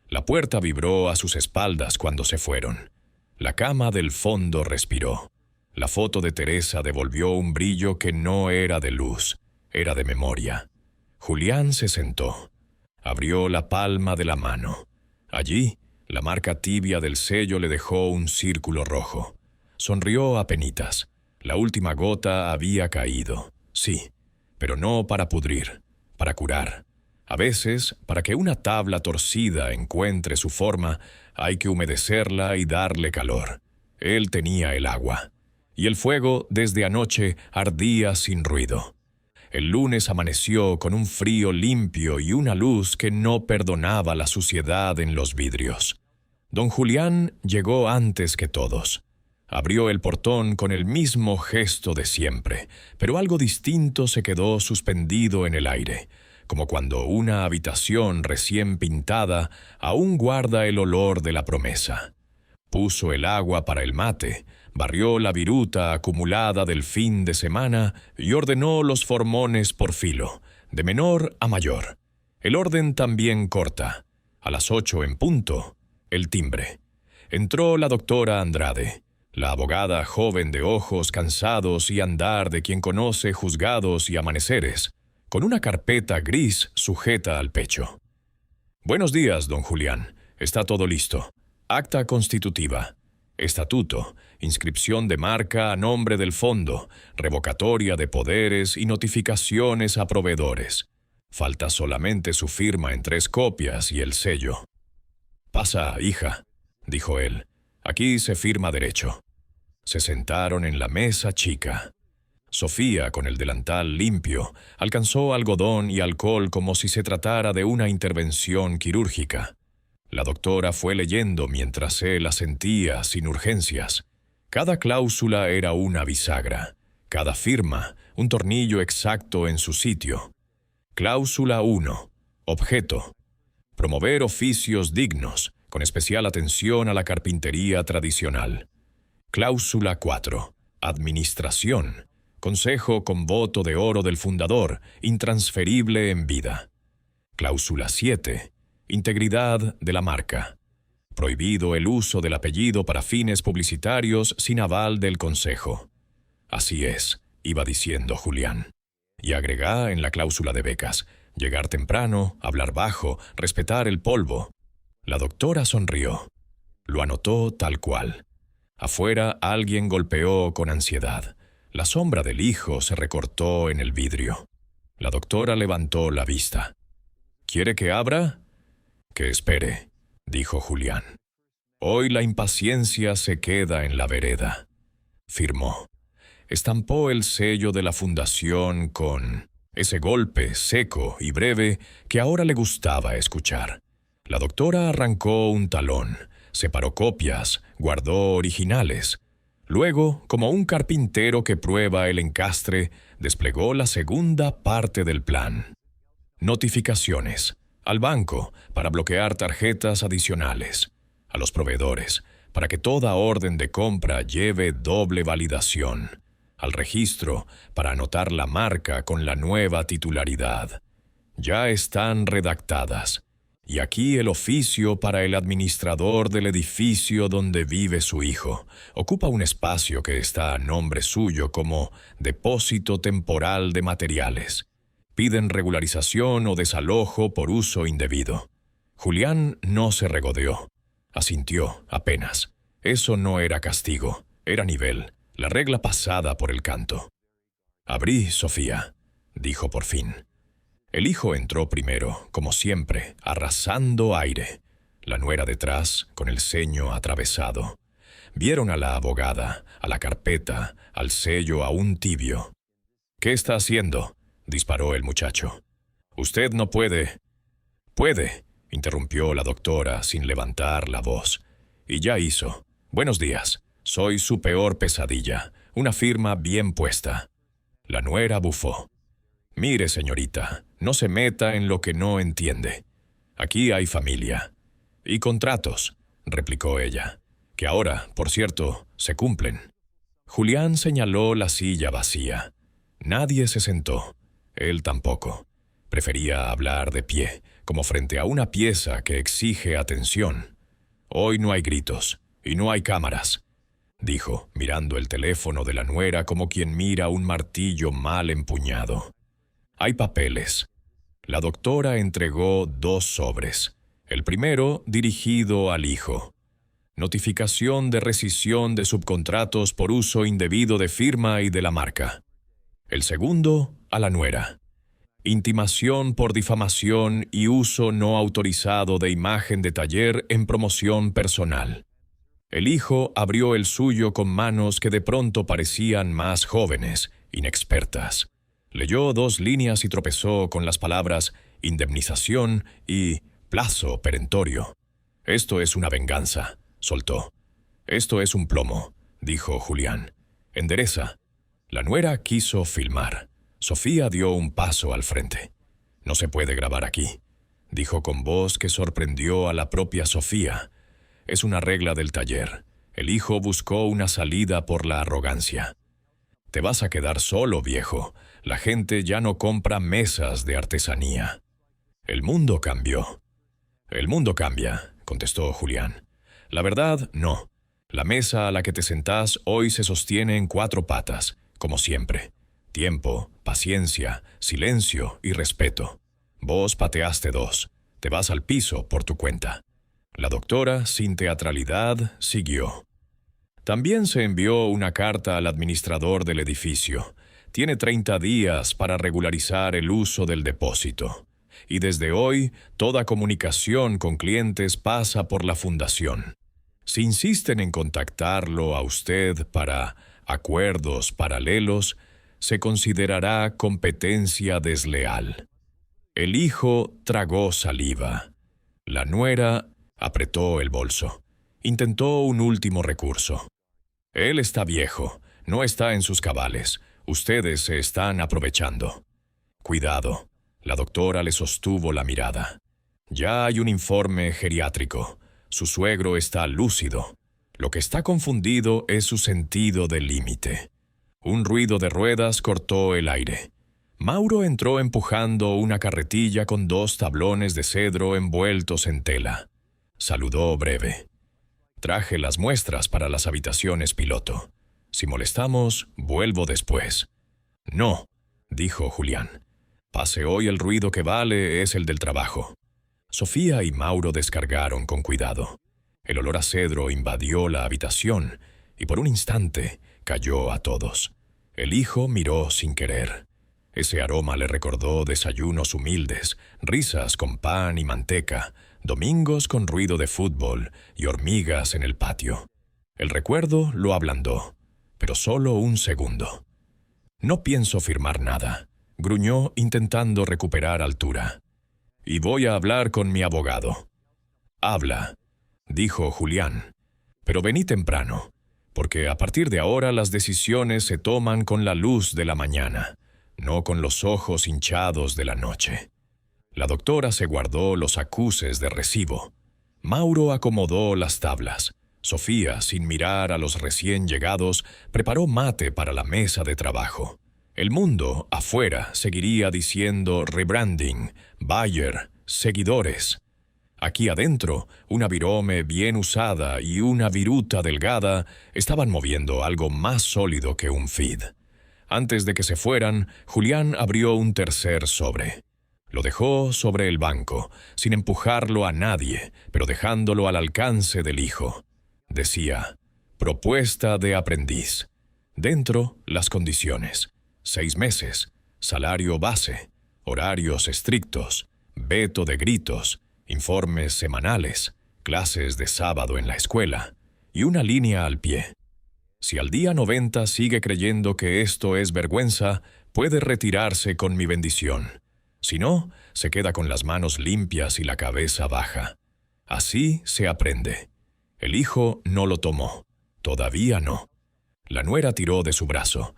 La puerta vibró a sus espaldas cuando se fueron. La cama del fondo respiró. La foto de Teresa devolvió un brillo que no era de luz, era de memoria. Julián se sentó. Abrió la palma de la mano. Allí, la marca tibia del sello le dejó un círculo rojo. Sonrió apenitas. La última gota había caído. Sí, pero no para pudrir, para curar. A veces, para que una tabla torcida encuentre su forma, hay que humedecerla y darle calor. Él tenía el agua. Y el fuego, desde anoche, ardía sin ruido. El lunes amaneció con un frío limpio y una luz que no perdonaba la suciedad en los vidrios. Don Julián llegó antes que todos. Abrió el portón con el mismo gesto de siempre, pero algo distinto se quedó suspendido en el aire, como cuando una habitación recién pintada aún guarda el olor de la promesa. Puso el agua para el mate, barrió la viruta acumulada del fin de semana y ordenó los formones por filo, de menor a mayor. El orden también corta. A las 8 en punto, el timbre. Entró la doctora Andrade, la abogada joven de ojos cansados y andar de quien conoce juzgados y amaneceres, con una carpeta gris sujeta al pecho. «Buenos días, don Julián. Está todo listo. Acta constitutiva, estatuto, inscripción de marca a nombre del fondo, revocatoria de poderes y notificaciones a proveedores. Falta solamente su firma en 3 copias y el sello». «Pasa, hija», dijo él. «Aquí se firma derecho». Se sentaron en la mesa chica. Sofía, con el delantal limpio, alcanzó algodón y alcohol como si se tratara de una intervención quirúrgica. La doctora fue leyendo mientras él asentía sin urgencias. Cada cláusula era una bisagra, cada firma un tornillo exacto en su sitio. Cláusula 1. Objeto: promover oficios dignos, con especial atención a la carpintería tradicional. Cláusula 4. Administración: consejo con voto de oro del fundador, intransferible en vida. Cláusula 7. Integridad de la marca: prohibido el uso del apellido para fines publicitarios sin aval del consejo. Así es, iba diciendo Julián. Y agregá en la cláusula de becas: llegar temprano, hablar bajo, respetar el polvo. La doctora sonrió. Lo anotó tal cual. Afuera alguien golpeó con ansiedad. La sombra del hijo se recortó en el vidrio. La doctora levantó la vista. «¿Quiere que abra?» «Que espere», dijo Julián. «Hoy la impaciencia se queda en la vereda». Firmó. Estampó el sello de la fundación con ese golpe seco y breve que ahora le gustaba escuchar. La doctora arrancó un talón, separó copias, guardó originales. Luego, como un carpintero que prueba el encastre, desplegó la segunda parte del plan. Notificaciones: al banco, para bloquear tarjetas adicionales; a los proveedores, para que toda orden de compra lleve doble validación; al registro, para anotar la marca con la nueva titularidad. Ya están redactadas. Y aquí el oficio para el administrador del edificio donde vive su hijo. Ocupa un espacio que está a nombre suyo como depósito temporal de materiales. Piden regularización o desalojo por uso indebido. Julián no se regodeó. Asintió, apenas. Eso no era castigo, era nivel, la regla pasada por el canto. «Abrí, Sofía», dijo por fin. El hijo entró primero, como siempre, arrasando aire. La nuera detrás, con el ceño atravesado. Vieron a la abogada, a la carpeta, al sello aún tibio. «¿Qué está haciendo?», disparó el muchacho. «Usted no puede». «Puede», interrumpió la doctora sin levantar la voz. Y ya hizo. «Buenos días. Soy su peor pesadilla. Una firma bien puesta». La nuera bufó. Mire, señorita, no se meta en lo que no entiende. Aquí hay familia. Y contratos, replicó ella, que ahora, por cierto, se cumplen. Julián señaló la silla vacía. Nadie se sentó. Él tampoco. Prefería hablar de pie, como frente a una pieza que exige atención. Hoy no hay gritos, y no hay cámaras, dijo, mirando el teléfono de la nuera como quien mira un martillo mal empuñado. Hay papeles. La doctora entregó 2 sobres. El primero dirigido al hijo. Notificación de rescisión de subcontratos por uso indebido de firma y de la marca. El segundo, a la nuera. Intimación por difamación y uso no autorizado de imagen de taller en promoción personal. El hijo abrió el suyo con manos que de pronto parecían más jóvenes, inexpertas. Leyó 2 líneas y tropezó con las palabras indemnización y plazo perentorio. Esto es una venganza, soltó. Esto es un plomo, dijo Julián. Endereza. La nuera quiso filmar. Sofía dio un paso al frente. No se puede grabar aquí, dijo con voz que sorprendió a la propia Sofía. Es una regla del taller. El hijo buscó una salida por la arrogancia. Te vas a quedar solo, viejo. La gente ya no compra mesas de artesanía. El mundo cambió. El mundo cambia, contestó Julián. La verdad, no. La mesa a la que te sentás hoy se sostiene en 4 patas, como siempre. Tiempo, paciencia, silencio y respeto. Vos pateaste 2. Te vas al piso por tu cuenta. La doctora, sin teatralidad, siguió. También se envió una carta al administrador del edificio. Tiene 30 días para regularizar el uso del depósito. Y desde hoy, toda comunicación con clientes pasa por la fundación. Si insisten en contactarlo a usted para acuerdos paralelos, se considerará competencia desleal. El hijo tragó saliva. La nuera apretó el bolso. Intentó un último recurso. Él está viejo, no está en sus cabales. Ustedes se están aprovechando. Cuidado. La doctora le sostuvo la mirada. Ya hay un informe geriátrico. Su suegro está lúcido. Lo que está confundido es su sentido del límite. Un ruido de ruedas cortó el aire. Mauro entró empujando una carretilla con 2 tablones de cedro envueltos en tela. Saludó breve. Traje las muestras para las habitaciones piloto. Si molestamos, vuelvo después. No, dijo Julián. Pase hoy, el ruido que vale es el del trabajo. Sofía y Mauro descargaron con cuidado. El olor a cedro invadió la habitación y por un instante cayó a todos. El hijo miró sin querer. Ese aroma le recordó desayunos humildes, risas con pan y manteca, domingos con ruido de fútbol y hormigas en el patio. El recuerdo lo ablandó, pero solo un segundo. No pienso firmar nada, gruñó intentando recuperar altura. Y voy a hablar con mi abogado. Habla, dijo Julián, pero vení temprano, porque a partir de ahora las decisiones se toman con la luz de la mañana, no con los ojos hinchados de la noche. La doctora se guardó los acuses de recibo. Mauro acomodó las tablas. Sofía, sin mirar a los recién llegados, preparó mate para la mesa de trabajo. El mundo, afuera, seguiría diciendo rebranding, Bayer, seguidores. Aquí adentro, una virome bien usada y una viruta delgada estaban moviendo algo más sólido que un feed. Antes de que se fueran, Julián abrió un tercer sobre. Lo dejó sobre el banco, sin empujarlo a nadie, pero dejándolo al alcance del hijo. Decía, propuesta de aprendiz. Dentro, las condiciones. 6 meses, salario base, horarios estrictos, veto de gritos, informes semanales, clases de sábado en la escuela y una línea al pie. Si al día 90 sigue creyendo que esto es vergüenza, puede retirarse con mi bendición. Si no, se queda con las manos limpias y la cabeza baja. Así se aprende. El hijo no lo tomó. Todavía no. La nuera tiró de su brazo.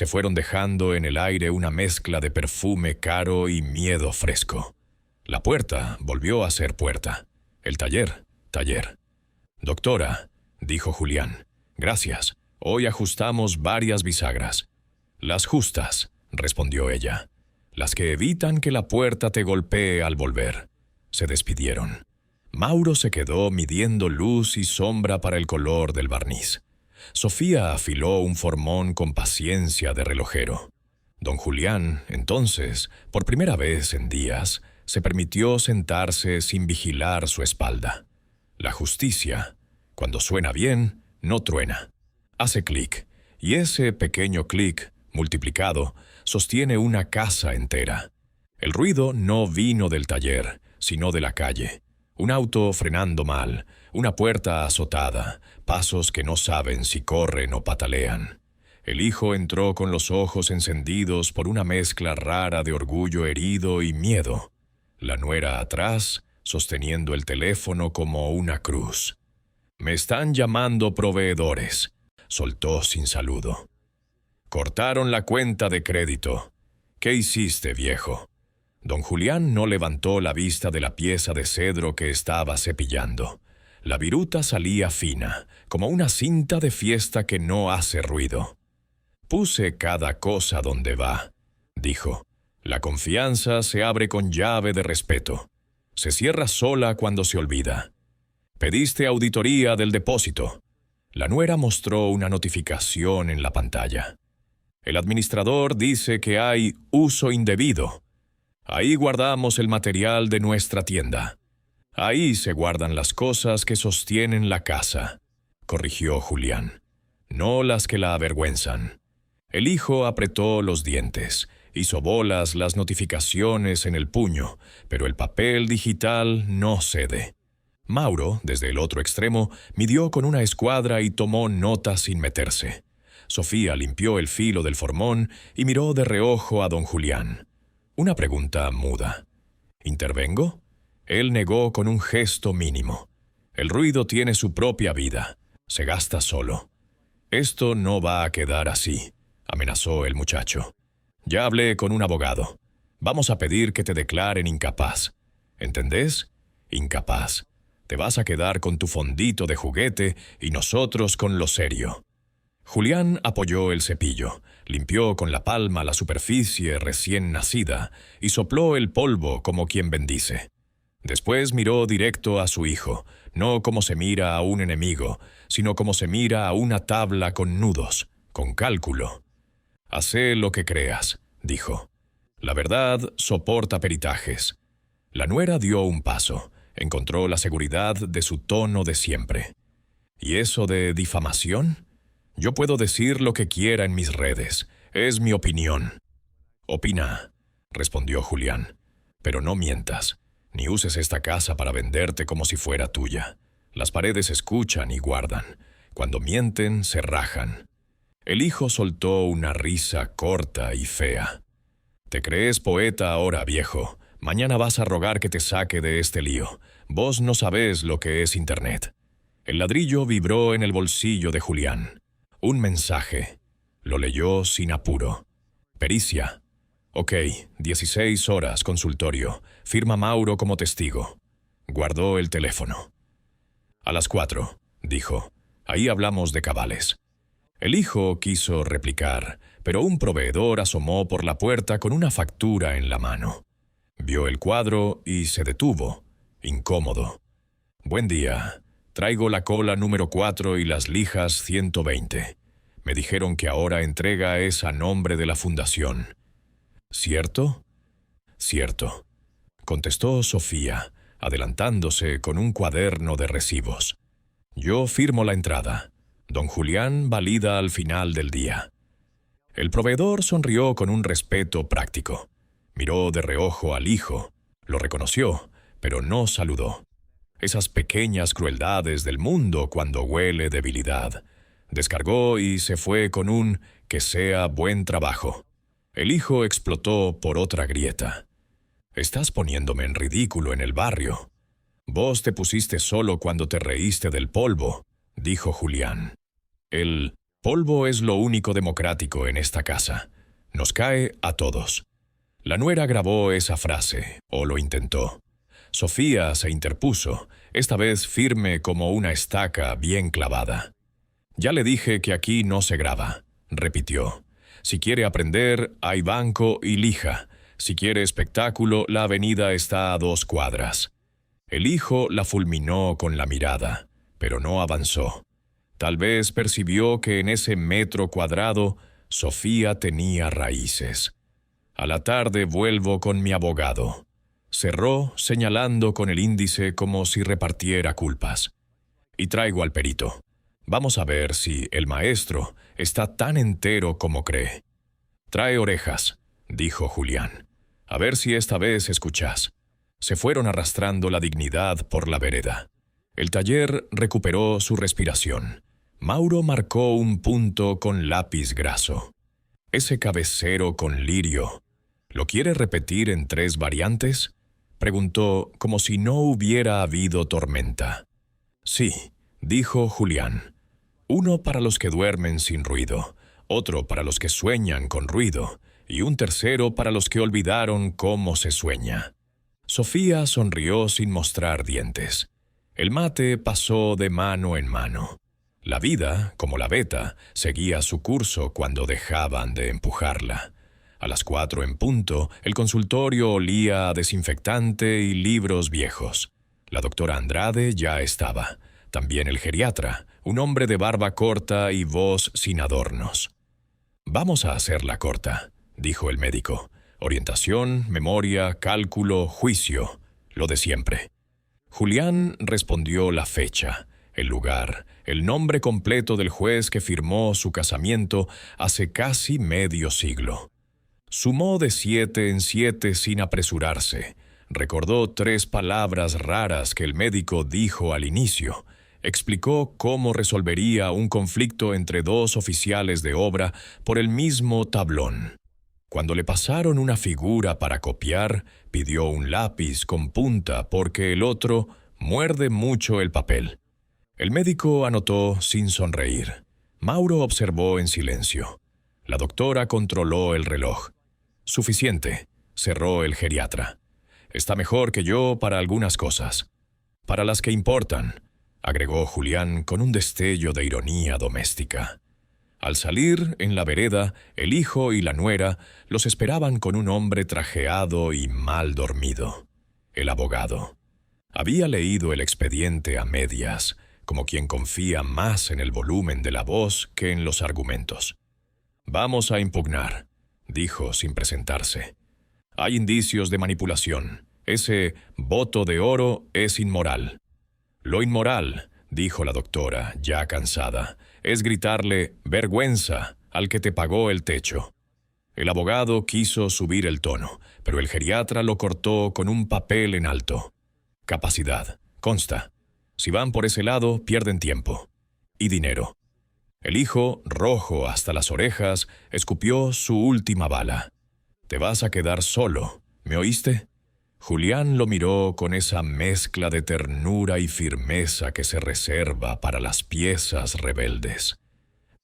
se fueron dejando en el aire una mezcla de perfume caro y miedo fresco. La puerta volvió a ser puerta. El taller, taller. «Doctora», dijo Julián, «gracias. Hoy ajustamos varias bisagras». «Las justas», respondió ella. «Las que evitan que la puerta te golpee al volver». Se despidieron. Mauro se quedó midiendo luz y sombra para el color del barniz. Sofía afiló un formón con paciencia de relojero. Don Julián, entonces, por primera vez en días, se permitió sentarse sin vigilar su espalda. La justicia, cuando suena bien, no truena. Hace clic, y ese pequeño clic, multiplicado, sostiene una casa entera. El ruido no vino del taller, sino de la calle. Un auto frenando mal, una puerta azotada, pasos que no saben si corren o patalean. El hijo entró con los ojos encendidos por una mezcla rara de orgullo herido y miedo. La nuera atrás, sosteniendo el teléfono como una cruz. «Me están llamando proveedores», soltó sin saludo. «Cortaron la cuenta de crédito. ¿Qué hiciste, viejo?» Don Julián no levantó la vista de la pieza de cedro que estaba cepillando. La viruta salía fina, como una cinta de fiesta que no hace ruido. «Puse cada cosa donde va», dijo. «La confianza se abre con llave de respeto. Se cierra sola cuando se olvida. Pediste auditoría del depósito». La nuera mostró una notificación en la pantalla. «El administrador dice que hay uso indebido. Ahí guardamos el material de nuestra tienda. Ahí se guardan las cosas que sostienen la casa», corrigió Julián. «No las que la avergüenzan». El hijo apretó los dientes, hizo bolas las notificaciones en el puño, pero el papel digital no cede. Mauro, desde el otro extremo, midió con una escuadra y tomó nota sin meterse. Sofía limpió el filo del formón y miró de reojo a don Julián. Una pregunta muda. «¿Intervengo?» Él negó con un gesto mínimo. «El ruido tiene su propia vida. Se gasta solo». «Esto no va a quedar así», amenazó el muchacho. «Ya hablé con un abogado. Vamos a pedir que te declaren incapaz. ¿Entendés? Incapaz. Te vas a quedar con tu fondito de juguete y nosotros con lo serio». Julián apoyó el cepillo, limpió con la palma la superficie recién nacida y sopló el polvo como quien bendice. Después miró directo a su hijo, no como se mira a un enemigo, sino como se mira a una tabla con nudos, con cálculo. «Hacé lo que creas», dijo. «La verdad soporta peritajes». La nuera dio un paso, encontró la seguridad de su tono de siempre. «¿Y eso de difamación? Yo puedo decir lo que quiera en mis redes. Es mi opinión». «Opina», respondió Julián. «Pero no mientas, ni uses esta casa para venderte como si fuera tuya. Las paredes escuchan y guardan. Cuando mienten, se rajan». El hijo soltó una risa corta y fea. «Te crees poeta ahora, viejo. Mañana vas a rogar que te saque de este lío. Vos no sabés lo que es Internet». El ladrillo vibró en el bolsillo de Julián. Un mensaje. Lo leyó sin apuro. «Pericia». «Ok, 16 horas, consultorio. Firma Mauro como testigo». Guardó el teléfono. «A las 4», dijo. «Ahí hablamos de cabales». El hijo quiso replicar, pero un proveedor asomó por la puerta con una factura en la mano. Vio el cuadro y se detuvo, incómodo. «Buen día. Traigo la cola número 4 y las lijas 120. Me dijeron que ahora entrega es a nombre de la fundación». «¿Cierto?» «Cierto», contestó Sofía, adelantándose con un cuaderno de recibos. «Yo firmo la entrada. Don Julián valida al final del día». El proveedor sonrió con un respeto práctico. Miró de reojo al hijo, lo reconoció, pero no saludó. Esas pequeñas crueldades del mundo cuando huele debilidad. Descargó y se fue con un «que sea buen trabajo». El hijo explotó por otra grieta. «Estás poniéndome en ridículo en el barrio. Vos te pusiste solo cuando te reíste del polvo», dijo Julián. «El Polvo es lo único democrático en esta casa. Nos cae a todos. La nuera grabó esa frase, o lo intentó. Sofía se interpuso, esta vez firme como una estaca bien clavada. «Ya le dije que aquí no se graba», repitió. «Si quiere aprender, hay banco y lija. Si quiere espectáculo, la avenida está a 2 cuadras». El hijo la fulminó con la mirada, pero no avanzó. Tal vez percibió que en ese metro cuadrado Sofía tenía raíces. «A la tarde vuelvo con mi abogado», cerró señalando con el índice como si repartiera culpas. «Y traigo al perito. Vamos a ver si el maestro está tan entero como cree». «Trae orejas», dijo Julián. «A ver si esta vez escuchás». Se fueron arrastrando la dignidad por la vereda. El taller recuperó su respiración. Mauro marcó un punto con lápiz graso. «Ese cabecero con lirio, ¿lo quiere repetir en 3 variantes?», preguntó como si no hubiera habido tormenta. «Sí», dijo Julián. «Uno para los que duermen sin ruido, otro para los que sueñan con ruido, y un tercero para los que olvidaron cómo se sueña». Sofía sonrió sin mostrar dientes. El mate pasó de mano en mano. La vida, como la veta, seguía su curso cuando dejaban de empujarla. A las 4 en punto, el consultorio olía a desinfectante y libros viejos. La doctora Andrade ya estaba. También el geriatra, un hombre de barba corta y voz sin adornos. «Vamos a hacerla corta», dijo el médico. «Orientación, memoria, cálculo, juicio, lo de siempre». Julián respondió la fecha, el lugar, el nombre completo del juez que firmó su casamiento hace casi medio siglo. Sumó de 7 en 7 sin apresurarse. Recordó 3 palabras raras que el médico dijo al inicio. Explicó cómo resolvería un conflicto entre 2 oficiales de obra por el mismo tablón. Cuando le pasaron una figura para copiar, pidió un lápiz con punta porque el otro muerde mucho el papel. El médico anotó sin sonreír. Mauro observó en silencio. La doctora controló el reloj. «Suficiente», cerró el geriatra. «Está mejor que yo para algunas cosas. Para las que importan», agregó Julián con un destello de ironía doméstica. Al salir, en la vereda, el hijo y la nuera los esperaban con un hombre trajeado y mal dormido. El abogado. Había leído el expediente a medias, como quien confía más en el volumen de la voz que en los argumentos. «Vamos a impugnar», dijo sin presentarse. «Hay indicios de manipulación. Ese voto de oro es inmoral». «Lo inmoral», dijo la doctora, ya cansada, «es gritarle vergüenza al que te pagó el techo». El abogado quiso subir el tono, pero el geriatra lo cortó con un papel en alto. «Capacidad, consta. Si van por ese lado, pierden tiempo. Y dinero». El hijo, rojo hasta las orejas, escupió su última bala. «Te vas a quedar solo, ¿me oíste?» Julián lo miró con esa mezcla de ternura y firmeza que se reserva para las piezas rebeldes.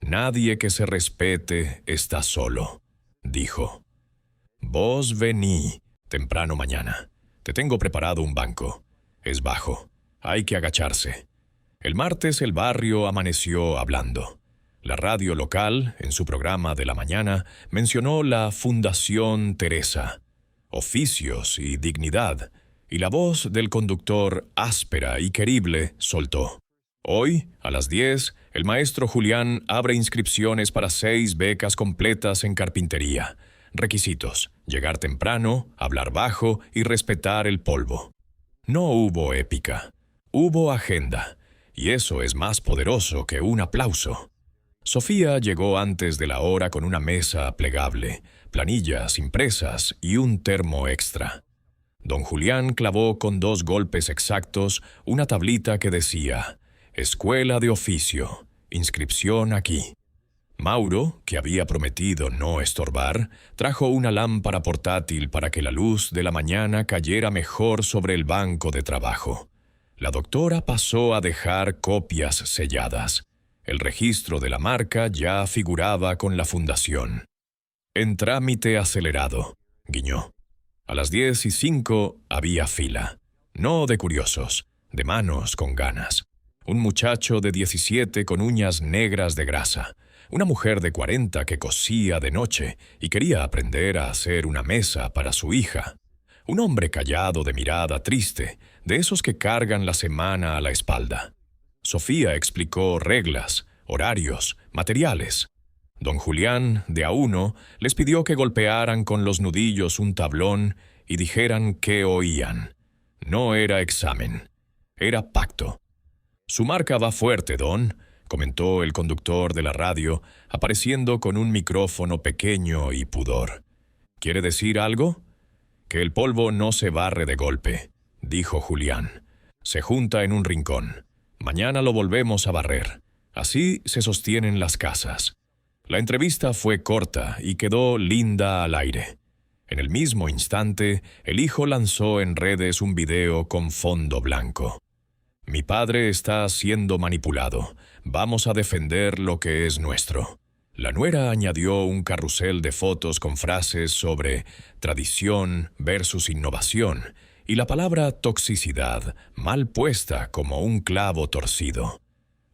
«Nadie que se respete está solo», dijo. «Vos vení temprano mañana. Te tengo preparado un banco. Es bajo. Hay que agacharse». El martes el barrio amaneció hablando. La radio local, en su programa de la mañana, mencionó la Fundación Teresa, oficios y dignidad, y la voz del conductor, áspera y querible, soltó. «Hoy, a las 10, el maestro Julián abre inscripciones para 6 becas completas en carpintería. Requisitos: llegar temprano, hablar bajo y respetar el polvo». No hubo épica, hubo agenda, y eso es más poderoso que un aplauso. Sofía llegó antes de la hora con una mesa plegable, planillas impresas y un termo extra. Don Julián clavó con 2 golpes exactos una tablita que decía: «Escuela de Oficio, inscripción aquí». Mauro, que había prometido no estorbar, trajo una lámpara portátil para que la luz de la mañana cayera mejor sobre el banco de trabajo. La doctora pasó a dejar copias selladas. El registro de la marca ya figuraba con la fundación. En trámite acelerado, guiñó. A las 10:05 había fila. No de curiosos, de manos con ganas. Un muchacho de 17 con uñas negras de grasa. Una mujer de 40 que cosía de noche y quería aprender a hacer una mesa para su hija. Un hombre callado de mirada triste, de esos que cargan la semana a la espalda. Sofía explicó reglas, horarios, materiales. Don Julián, de a uno, les pidió que golpearan con los nudillos un tablón y dijeran qué oían. No era examen, era pacto. «Su marca va fuerte, don», comentó el conductor de la radio, apareciendo con un micrófono pequeño y pudor. «¿Quiere decir algo?» «Que el polvo no se barre de golpe», dijo Julián. «Se junta en un rincón. Mañana lo volvemos a barrer. Así se sostienen las casas». La entrevista fue corta y quedó linda al aire. En el mismo instante, el hijo lanzó en redes un video con fondo blanco. «Mi padre está siendo manipulado. Vamos a defender lo que es nuestro». La nuera añadió un carrusel de fotos con frases sobre tradición versus innovación y la palabra toxicidad mal puesta como un clavo torcido.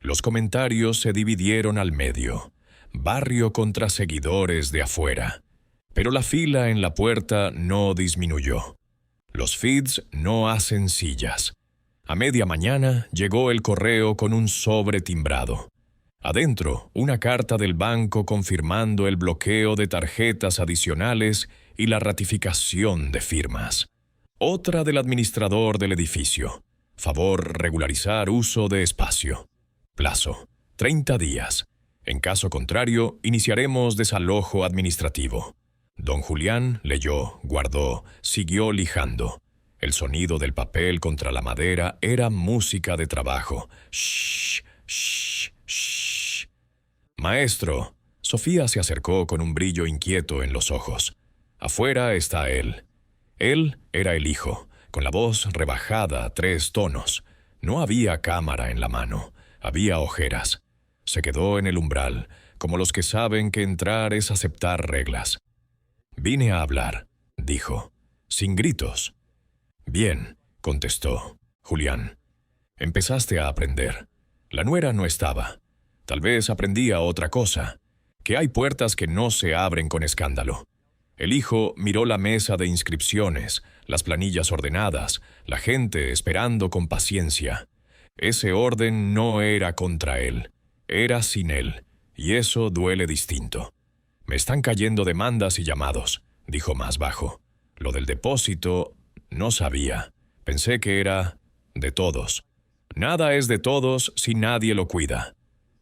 Los comentarios se dividieron al medio. Barrio contra seguidores de afuera. Pero la fila en la puerta no disminuyó. Los feeds no hacen sillas. A media mañana llegó el correo con un sobre timbrado. Adentro, una carta del banco confirmando el bloqueo de tarjetas adicionales y la ratificación de firmas. Otra del administrador del edificio. Favor regularizar uso de espacio. Plazo: 30 días. En caso contrario, iniciaremos desalojo administrativo. Don Julián leyó, guardó, siguió lijando. El sonido del papel contra la madera era música de trabajo. «Shh, shh, shh». «Maestro». Sofía se acercó con un brillo inquieto en los ojos. «Afuera está él». Él era el hijo, con la voz rebajada a 3 tonos. No había cámara en la mano, había ojeras. Se quedó en el umbral, como los que saben que entrar es aceptar reglas. «Vine a hablar», dijo, sin gritos. «Bien», contestó Julián. «Empezaste a aprender. La nuera no estaba. Tal vez aprendía otra cosa, que hay puertas que no se abren con escándalo». El hijo miró la mesa de inscripciones, las planillas ordenadas, la gente esperando con paciencia. Ese orden no era contra él. Era sin él, y eso duele distinto. «Me están cayendo demandas y llamados», dijo más bajo. «Lo del depósito no sabía. Pensé que era de todos». «Nada es de todos si nadie lo cuida»,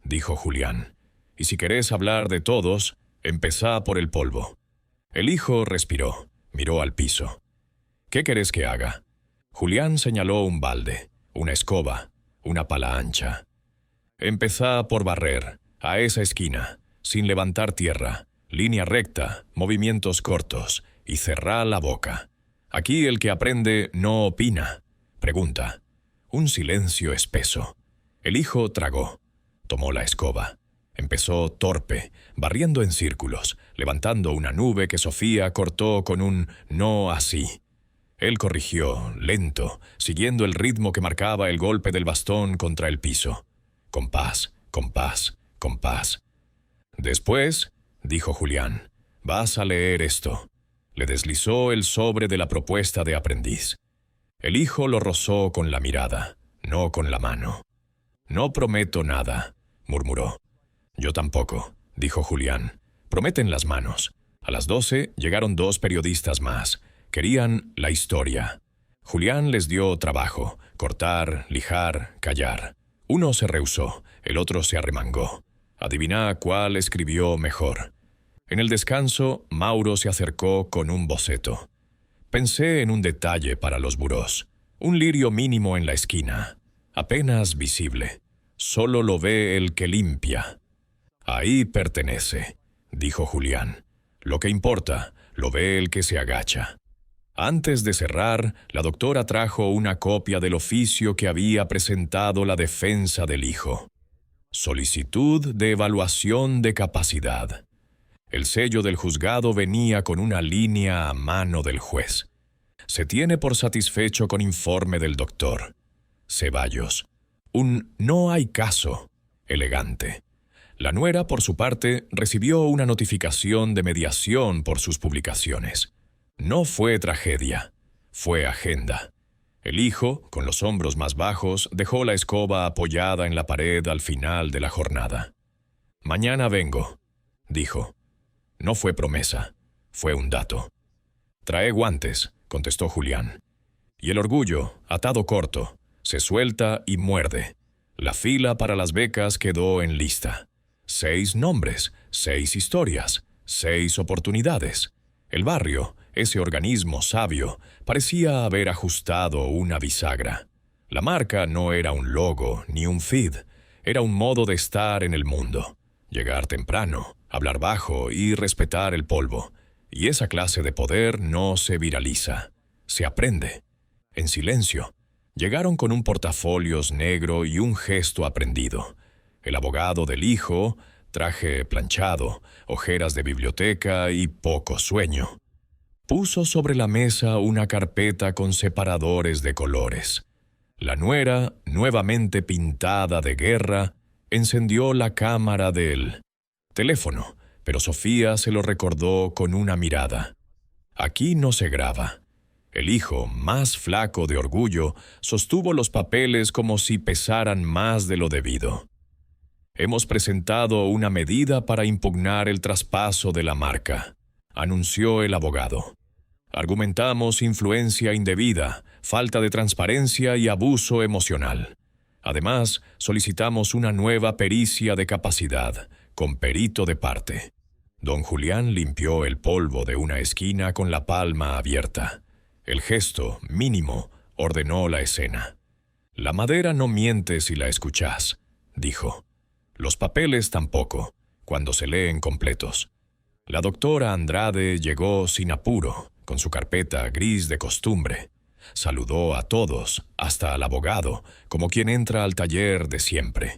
dijo Julián. «Y si querés hablar de todos, empezá por el polvo». El hijo respiró, miró al piso. «¿Qué querés que haga?» Julián señaló un balde, una escoba, una pala ancha. «Empezá por barrer, a esa esquina, sin levantar tierra, línea recta, movimientos cortos, y cerrá la boca. Aquí el que aprende no opina, pregunta». Un silencio espeso. El hijo tragó, tomó la escoba. Empezó torpe, barriendo en círculos, levantando una nube que Sofía cortó con un «no así». Él corrigió, lento, siguiendo el ritmo que marcaba el golpe del bastón contra el piso. «Compás, compás, compás». «Después», dijo Julián, «vas a leer esto». Le deslizó el sobre de la propuesta de aprendiz. El hijo lo rozó con la mirada, no con la mano. «No prometo nada», murmuró. «Yo tampoco», dijo Julián. «Prometen las manos». A las 12 llegaron 2 periodistas más. Querían la historia. Julián les dio trabajo: cortar, lijar, callar. Uno se rehusó, el otro se arremangó. Adiviná cuál escribió mejor. En el descanso, Mauro se acercó con un boceto. «Pensé en un detalle para los burós. Un lirio mínimo en la esquina, apenas visible. Solo lo ve el que limpia». «Ahí pertenece», dijo Julián. «Lo que importa, lo ve el que se agacha». Antes de cerrar, la doctora trajo una copia del oficio que había presentado la defensa del hijo. Solicitud de evaluación de capacidad. El sello del juzgado venía con una línea a mano del juez. Se tiene por satisfecho con informe del doctor Ceballos. Un no hay caso elegante. La nuera, por su parte, recibió una notificación de mediación por sus publicaciones. No fue tragedia, fue agenda. El hijo, con los hombros más bajos, dejó la escoba apoyada en la pared al final de la jornada. «Mañana vengo», dijo. No fue promesa, fue un dato. «Trae guantes», contestó Julián. Y el orgullo, atado corto, se suelta y muerde. La fila para las becas quedó en lista. 6 nombres, 6 historias, 6 oportunidades. El barrio, ese organismo sabio, parecía haber ajustado una bisagra. La marca no era un logo ni un feed, era un modo de estar en el mundo. Llegar temprano, hablar bajo y respetar el polvo. Y esa clase de poder no se viraliza, se aprende. En silencio, llegaron con un portafolios negro y un gesto aprendido. El abogado del hijo, traje planchado, ojeras de biblioteca y poco sueño. Puso sobre la mesa una carpeta con separadores de colores. La nuera, nuevamente pintada de guerra, encendió la cámara del teléfono, pero Sofía se lo recordó con una mirada. Aquí no se graba. El hijo, más flaco de orgullo, sostuvo los papeles como si pesaran más de lo debido. «Hemos presentado una medida para impugnar el traspaso de la marca», anunció el abogado. «Argumentamos influencia indebida, falta de transparencia y abuso emocional. Además, solicitamos una nueva pericia de capacidad, con perito de parte». Don Julián limpió el polvo de una esquina con la palma abierta. El gesto, mínimo, ordenó la escena. «La madera no miente si la escuchás», dijo. «Los papeles tampoco, cuando se leen completos». La doctora Andrade llegó sin apuro, con su carpeta gris de costumbre. Saludó a todos, hasta al abogado, como quien entra al taller de siempre.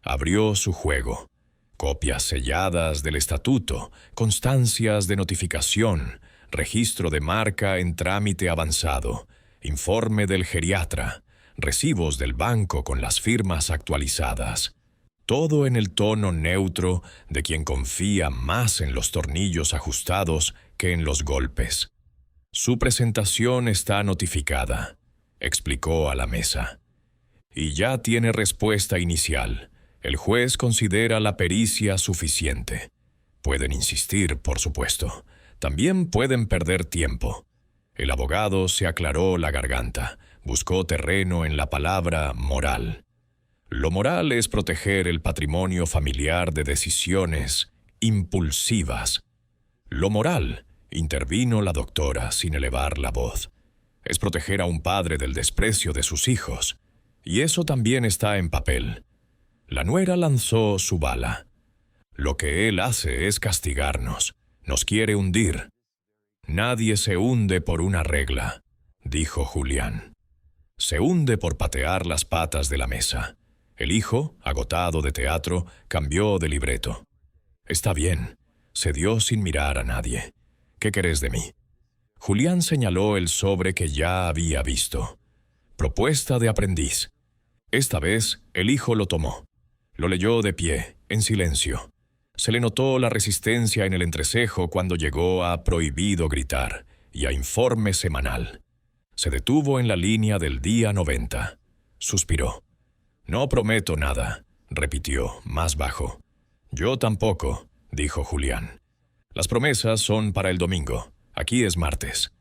Abrió su juego. Copias selladas del estatuto, constancias de notificación, registro de marca en trámite avanzado, informe del geriatra, recibos del banco con las firmas actualizadas. Todo en el tono neutro de quien confía más en los tornillos ajustados que en los golpes. «Su presentación está notificada», explicó a la mesa. «Y ya tiene respuesta inicial. El juez considera la pericia suficiente. Pueden insistir, por supuesto. También pueden perder tiempo». El abogado se aclaró la garganta, buscó terreno en la palabra moral. Lo moral es proteger el patrimonio familiar de decisiones impulsivas. Lo moral, intervino la doctora sin elevar la voz, es proteger a un padre del desprecio de sus hijos. Y eso también está en papel. La nuera lanzó su bala. Lo que él hace es castigarnos, nos quiere hundir. «Nadie se hunde por una regla», dijo Julián. «Se hunde por patear las patas de la mesa». El hijo, agotado de teatro, cambió de libreto. «Está bien», cedió sin mirar a nadie. «¿Qué querés de mí?» Julián señaló el sobre que ya había visto. «Propuesta de aprendiz». Esta vez, el hijo lo tomó. Lo leyó de pie, en silencio. Se le notó la resistencia en el entrecejo cuando llegó a prohibido gritar y a informe semanal. Se detuvo en la línea del día 90. Suspiró. «No prometo nada», repitió, más bajo. «Yo tampoco», dijo Julián. «Las promesas son para el domingo. Aquí es martes».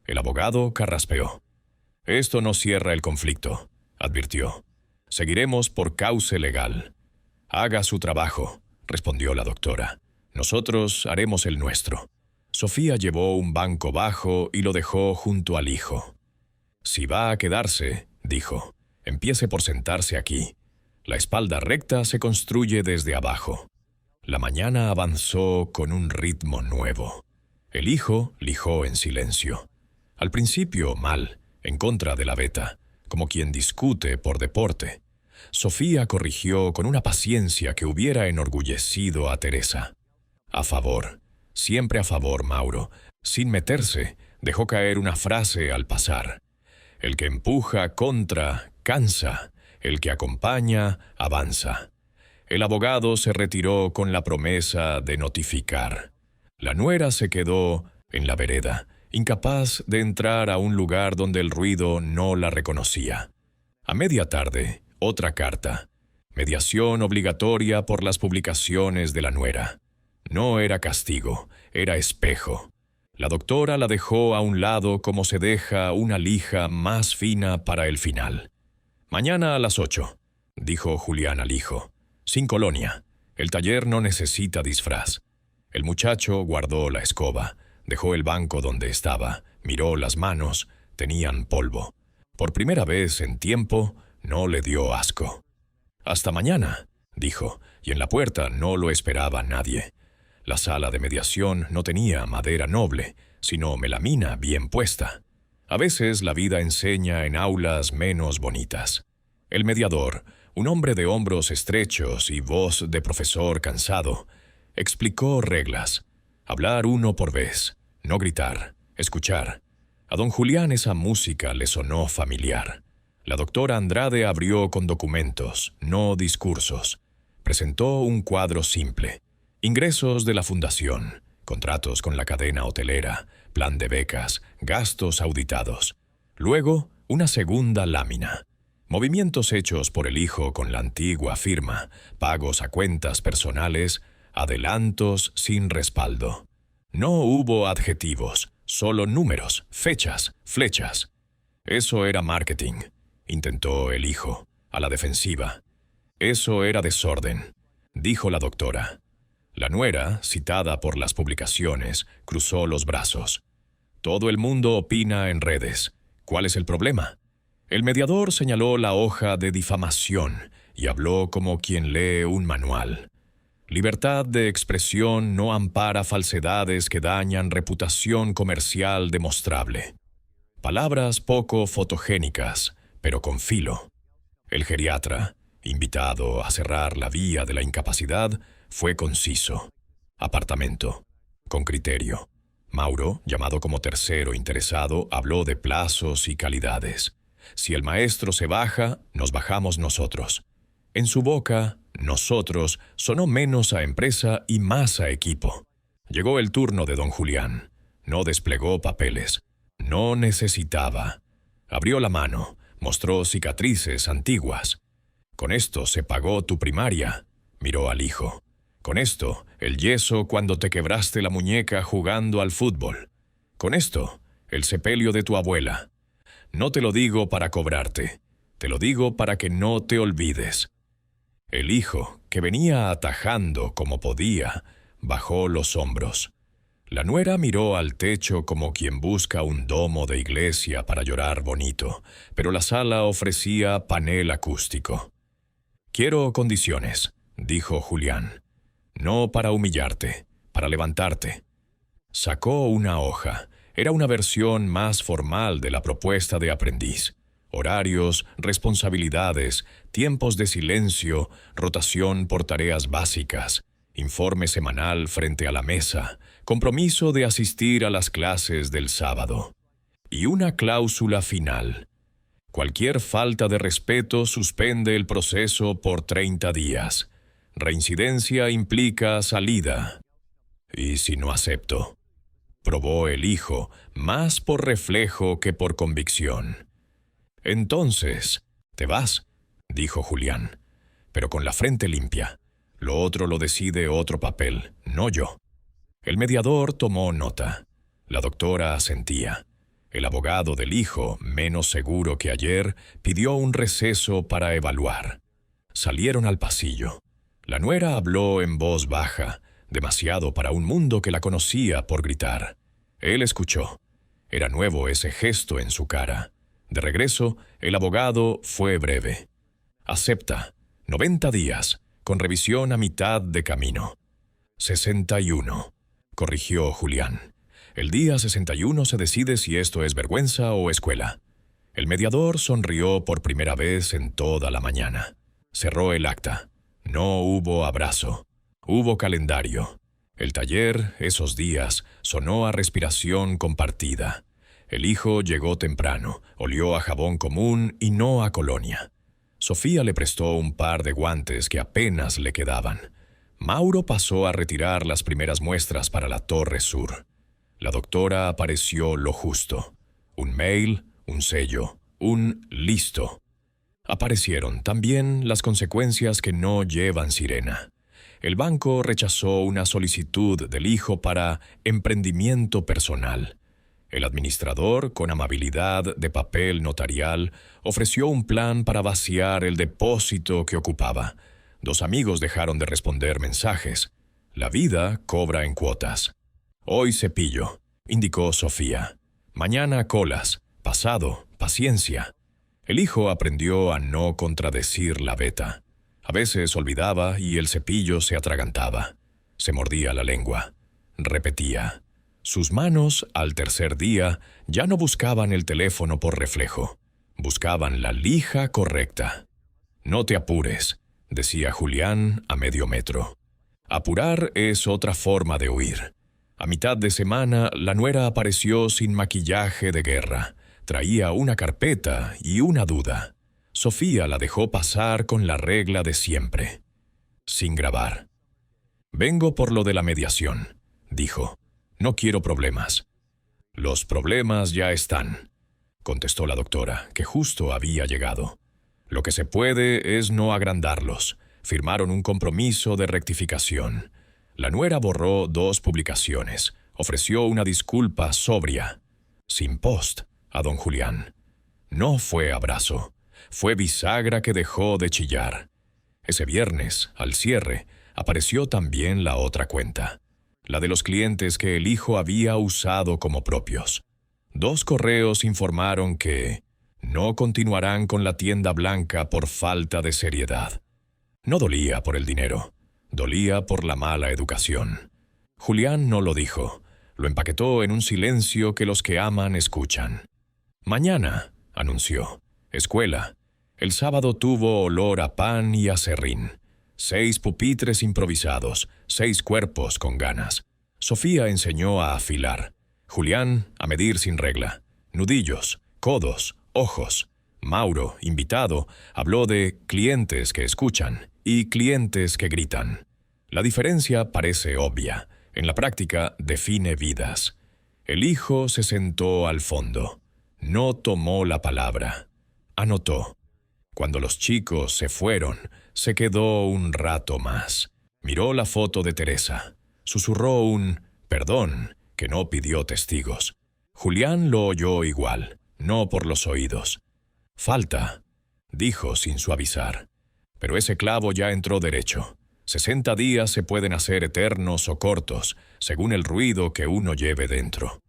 El abogado carraspeó. «Esto no cierra el conflicto», advirtió. «Seguiremos por cauce legal». «Haga su trabajo», respondió la doctora. «Nosotros haremos el nuestro». Sofía llevó un banco bajo y lo dejó junto al hijo. «Si va a quedarse», dijo, «empiece por sentarse aquí. La espalda recta se construye desde abajo». La mañana avanzó con un ritmo nuevo. El hijo lijó en silencio. Al principio mal, en contra de la veta, como quien discute por deporte. Sofía corrigió con una paciencia que hubiera enorgullecido a Teresa. A favor, siempre a favor, Mauro. Sin meterse, dejó caer una frase al pasar. El que empuja contra, cansa. El que acompaña, avanza. El abogado se retiró con la promesa de notificar. La nuera se quedó en la vereda, incapaz de entrar a un lugar donde el ruido no la reconocía. A media tarde, otra carta. Mediación obligatoria por las publicaciones de la nuera. No era castigo, era espejo. La doctora la dejó a un lado como se deja una lija más fina para el final. «Mañana a las 8», dijo Julián al hijo. «Sin colonia. El taller no necesita disfraz». El muchacho guardó la escoba, dejó el banco donde estaba, miró las manos, tenían polvo. Por primera vez en tiempo, no le dio asco. «Hasta mañana», dijo, y en la puerta no lo esperaba nadie. La sala de mediación no tenía madera noble, sino melamina bien puesta. A veces la vida enseña en aulas menos bonitas. El mediador, un hombre de hombros estrechos y voz de profesor cansado, explicó reglas. Hablar uno por vez, no gritar, escuchar. A don Julián esa música le sonó familiar. La doctora Andrade abrió con documentos, no discursos. Presentó un cuadro simple. Ingresos de la fundación, contratos con la cadena hotelera, plan de becas, gastos auditados. Luego, una segunda lámina. Movimientos hechos por el hijo con la antigua firma, pagos a cuentas personales, adelantos sin respaldo. No hubo adjetivos, solo números, fechas, flechas. Eso era marketing, intentó el hijo, a la defensiva. Eso era desorden, dijo la doctora. La nuera, citada por las publicaciones, cruzó los brazos. Todo el mundo opina en redes. ¿Cuál es el problema? El mediador señaló la hoja de difamación y habló como quien lee un manual. Libertad de expresión no ampara falsedades que dañan reputación comercial demostrable. Palabras poco fotogénicas, pero con filo. El geriatra, invitado a cerrar la vía de la incapacidad, fue conciso. Apartamento. Con criterio. Mauro, llamado como tercero interesado, habló de plazos y calidades. Si el maestro se baja, nos bajamos nosotros. En su boca, nosotros, sonó menos a empresa y más a equipo. Llegó el turno de don Julián. No desplegó papeles. No necesitaba. Abrió la mano, mostró cicatrices antiguas. «Con esto se pagó tu primaria», miró al hijo. «Con esto, el yeso cuando te quebraste la muñeca jugando al fútbol. Con esto, el sepelio de tu abuela. No te lo digo para cobrarte, te lo digo para que no te olvides». El hijo, que venía atajando como podía, bajó los hombros. La nuera miró al techo como quien busca un domo de iglesia para llorar bonito, pero la sala ofrecía panel acústico. «Quiero condiciones», dijo Julián. «No para humillarte, para levantarte». Sacó una hoja. Era una versión más formal de la propuesta de aprendiz. Horarios, responsabilidades, tiempos de silencio, rotación por tareas básicas, informe semanal frente a la mesa, compromiso de asistir a las clases del sábado. Y una cláusula final. Cualquier falta de respeto suspende el proceso por 30 días. Reincidencia implica salida. «¿Y si no acepto?», probó el hijo, más por reflejo que por convicción. «Entonces, te vas», dijo Julián, «pero con la frente limpia. Lo otro lo decide otro papel, no yo». El mediador tomó nota. La doctora asentía. El abogado del hijo, menos seguro que ayer, pidió un receso para evaluar. Salieron al pasillo. La nuera habló en voz baja, demasiado para un mundo que la conocía por gritar. Él escuchó. Era nuevo ese gesto en su cara. De regreso, el abogado fue breve. «Acepta. 90 días, con revisión a mitad de camino». 61, corrigió Julián. El día 61 se decide si esto es vergüenza o escuela. El mediador sonrió por primera vez en toda la mañana. Cerró el acta. No hubo abrazo. Hubo calendario. El taller, esos días, sonó a respiración compartida. El hijo llegó temprano, olió a jabón común y no a colonia. Sofía le prestó un par de guantes que apenas le quedaban. Mauro pasó a retirar las primeras muestras para la Torre Sur. La doctora apareció lo justo. Un mail, un sello, un listo. Aparecieron también las consecuencias que no llevan sirena. El banco rechazó una solicitud del hijo para emprendimiento personal. El administrador, con amabilidad de papel notarial, ofreció un plan para vaciar el depósito que ocupaba. 2 amigos dejaron de responder mensajes. La vida cobra en cuotas. Hoy cepillo, indicó Sofía. Mañana colas, pasado, paciencia. El hijo aprendió a no contradecir la beta. A veces olvidaba y el cepillo se atragantaba. Se mordía la lengua. Repetía. Sus manos, al tercer día, ya no buscaban el teléfono por reflejo. Buscaban la lija correcta. No te apures, decía Julián a medio metro. Apurar es otra forma de huir. A mitad de semana, la nuera apareció sin maquillaje de guerra. Traía una carpeta y una duda. Sofía la dejó pasar con la regla de siempre. Sin grabar. Vengo por lo de la mediación, dijo. No quiero problemas. Los problemas ya están, contestó la doctora, que justo había llegado. Lo que se puede es no agrandarlos. Firmaron un compromiso de rectificación. La nuera borró 2 publicaciones. Ofreció una disculpa sobria. Sin post a don Julián. No fue abrazo. Fue bisagra que dejó de chillar. Ese viernes, al cierre, apareció también la otra cuenta. La de los clientes que el hijo había usado como propios. 2 correos informaron que no continuarán con la tienda blanca por falta de seriedad. No dolía por el dinero, dolía por la mala educación. Julián no lo dijo, lo empaquetó en un silencio que los que aman escuchan. Mañana, anunció, escuela. El sábado tuvo olor a pan y a serrín. 6 pupitres improvisados, 6 cuerpos con ganas. Sofía enseñó a afilar. Julián a medir sin regla. Nudillos, codos, ojos. Mauro, invitado, habló de clientes que escuchan y clientes que gritan. La diferencia parece obvia. En la práctica define vidas. El hijo se sentó al fondo. No tomó la palabra. Anotó. Cuando los chicos se fueron, se quedó un rato más. Miró la foto de Teresa. Susurró un «perdón» que no pidió testigos. Julián lo oyó igual, no por los oídos. «Falta», dijo sin suavizar. Pero ese clavo ya entró derecho. 60 días se pueden hacer eternos o cortos, según el ruido que uno lleve dentro.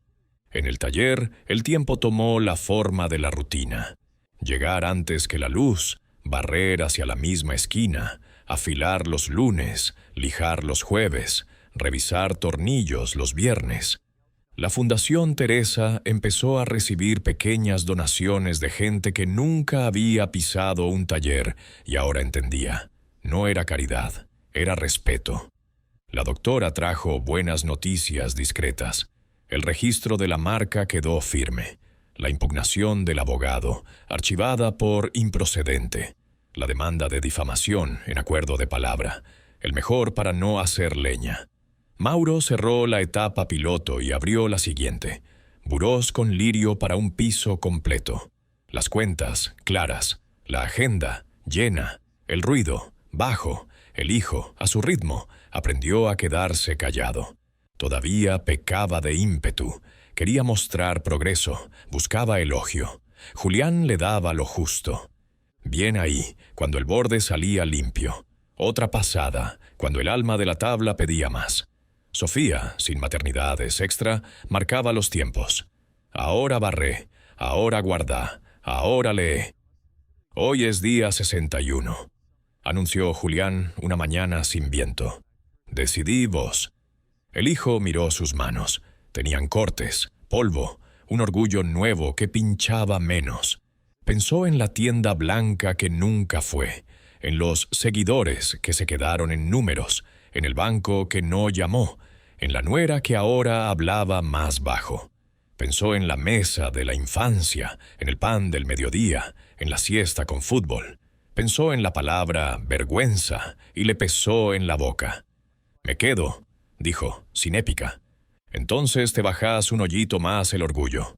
En el taller, el tiempo tomó la forma de la rutina. Llegar antes que la luz, barrer hacia la misma esquina, afilar los lunes, lijar los jueves, revisar tornillos los viernes. La Fundación Teresa empezó a recibir pequeñas donaciones de gente que nunca había pisado un taller y ahora entendía. No era caridad, era respeto. La doctora trajo buenas noticias discretas. El registro de la marca quedó firme. La impugnación del abogado, archivada por improcedente. La demanda de difamación, en acuerdo de palabra. El mejor para no hacer leña. Mauro cerró la etapa piloto y abrió la siguiente. Burós con lirio para un piso completo. Las cuentas, claras. La agenda, llena. El ruido, bajo. El hijo, a su ritmo, aprendió a quedarse callado. Todavía pecaba de ímpetu. Quería mostrar progreso, buscaba elogio. Julián le daba lo justo. Bien ahí, cuando el borde salía limpio. Otra pasada, cuando el alma de la tabla pedía más. Sofía, sin maternidades extra, marcaba los tiempos. Ahora barré, ahora guardá, ahora lee. Hoy es día 61, anunció Julián una mañana sin viento. Decidí vos. El hijo miró sus manos. Tenían cortes, polvo, un orgullo nuevo que pinchaba menos. Pensó en la tienda blanca que nunca fue, en los seguidores que se quedaron en números, en el banco que no llamó, en la nuera que ahora hablaba más bajo. Pensó en la mesa de la infancia, en el pan del mediodía, en la siesta con fútbol. Pensó en la palabra vergüenza y le pesó en la boca. «Me quedo», dijo, sin épica. «Entonces te bajás un hoyito más el orgullo»,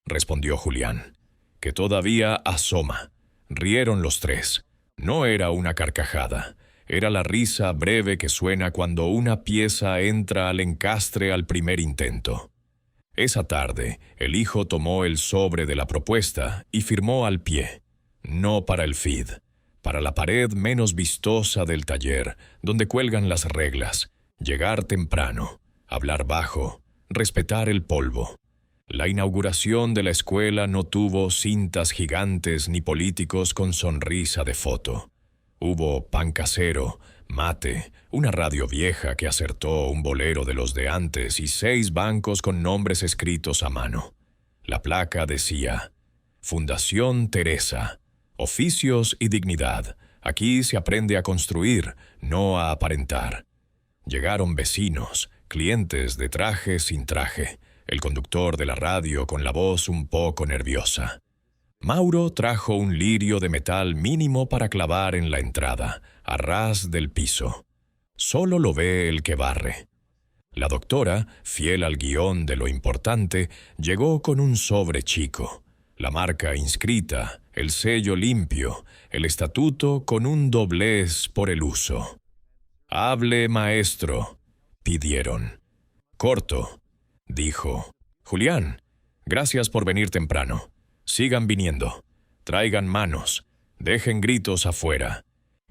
respondió Julián, que todavía asoma. Rieron los tres. No era una carcajada. Era la risa breve que suena cuando una pieza entra al encastre al primer intento. Esa tarde, el hijo tomó el sobre de la propuesta y firmó al pie. No para el FID, para la pared menos vistosa del taller, donde cuelgan las reglas. Llegar temprano, hablar bajo, respetar el polvo. La inauguración de la escuela no tuvo cintas gigantes ni políticos con sonrisa de foto. Hubo pan casero, mate, una radio vieja que acertó un bolero de los de antes y 6 bancos con nombres escritos a mano. La placa decía: Fundación Teresa, oficios y dignidad. Aquí se aprende a construir, no a aparentar. Llegaron vecinos, clientes de traje sin traje, el conductor de la radio con la voz un poco nerviosa. Mauro trajo un lirio de metal mínimo para clavar en la entrada, a ras del piso. Solo lo ve el que barre. La doctora, fiel al guión de lo importante, llegó con un sobre chico, la marca inscrita, el sello limpio, el estatuto con un doblez por el uso. «Hable, maestro», pidieron. «Corto», dijo. «Julián, gracias por venir temprano. Sigan viniendo. Traigan manos. Dejen gritos afuera.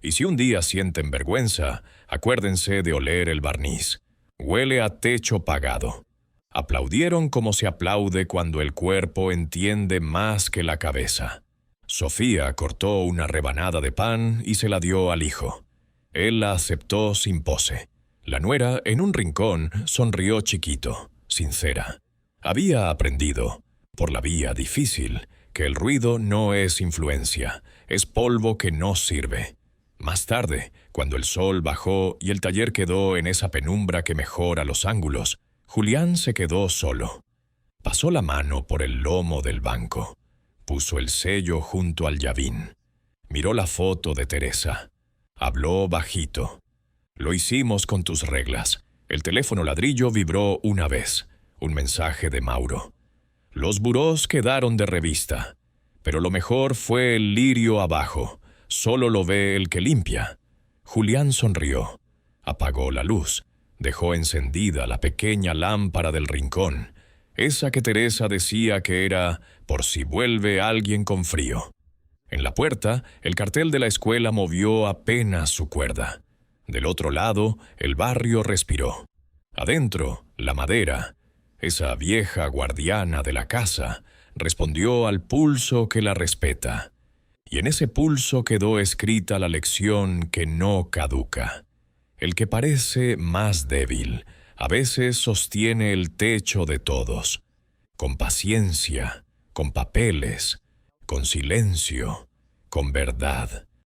Y si un día sienten vergüenza, acuérdense de oler el barniz. Huele a techo pagado». Aplaudieron como se aplaude cuando el cuerpo entiende más que la cabeza. Sofía cortó una rebanada de pan y se la dio al hijo. Él la aceptó sin pose. La nuera, en un rincón, sonrió chiquito, sincera. Había aprendido, por la vía difícil, que el ruido no es influencia, es polvo que no sirve. Más tarde, cuando el sol bajó y el taller quedó en esa penumbra que mejora los ángulos, Julián se quedó solo. Pasó la mano por el lomo del banco. Puso el sello junto al llavín. Miró la foto de Teresa. Habló bajito. «Lo hicimos con tus reglas». El teléfono ladrillo vibró una vez. Un mensaje de Mauro. Los burós quedaron de revista. Pero lo mejor fue el lirio abajo. Solo lo ve el que limpia. Julián sonrió. Apagó la luz. Dejó encendida la pequeña lámpara del rincón. Esa que Teresa decía que era por si vuelve alguien con frío. En la puerta, el cartel de la escuela movió apenas su cuerda. Del otro lado, el barrio respiró. Adentro, la madera, esa vieja guardiana de la casa, respondió al pulso que la respeta. Y en ese pulso quedó escrita la lección que no caduca. El que parece más débil, a veces sostiene el techo de todos. Con paciencia, con papeles, con silencio, con verdad.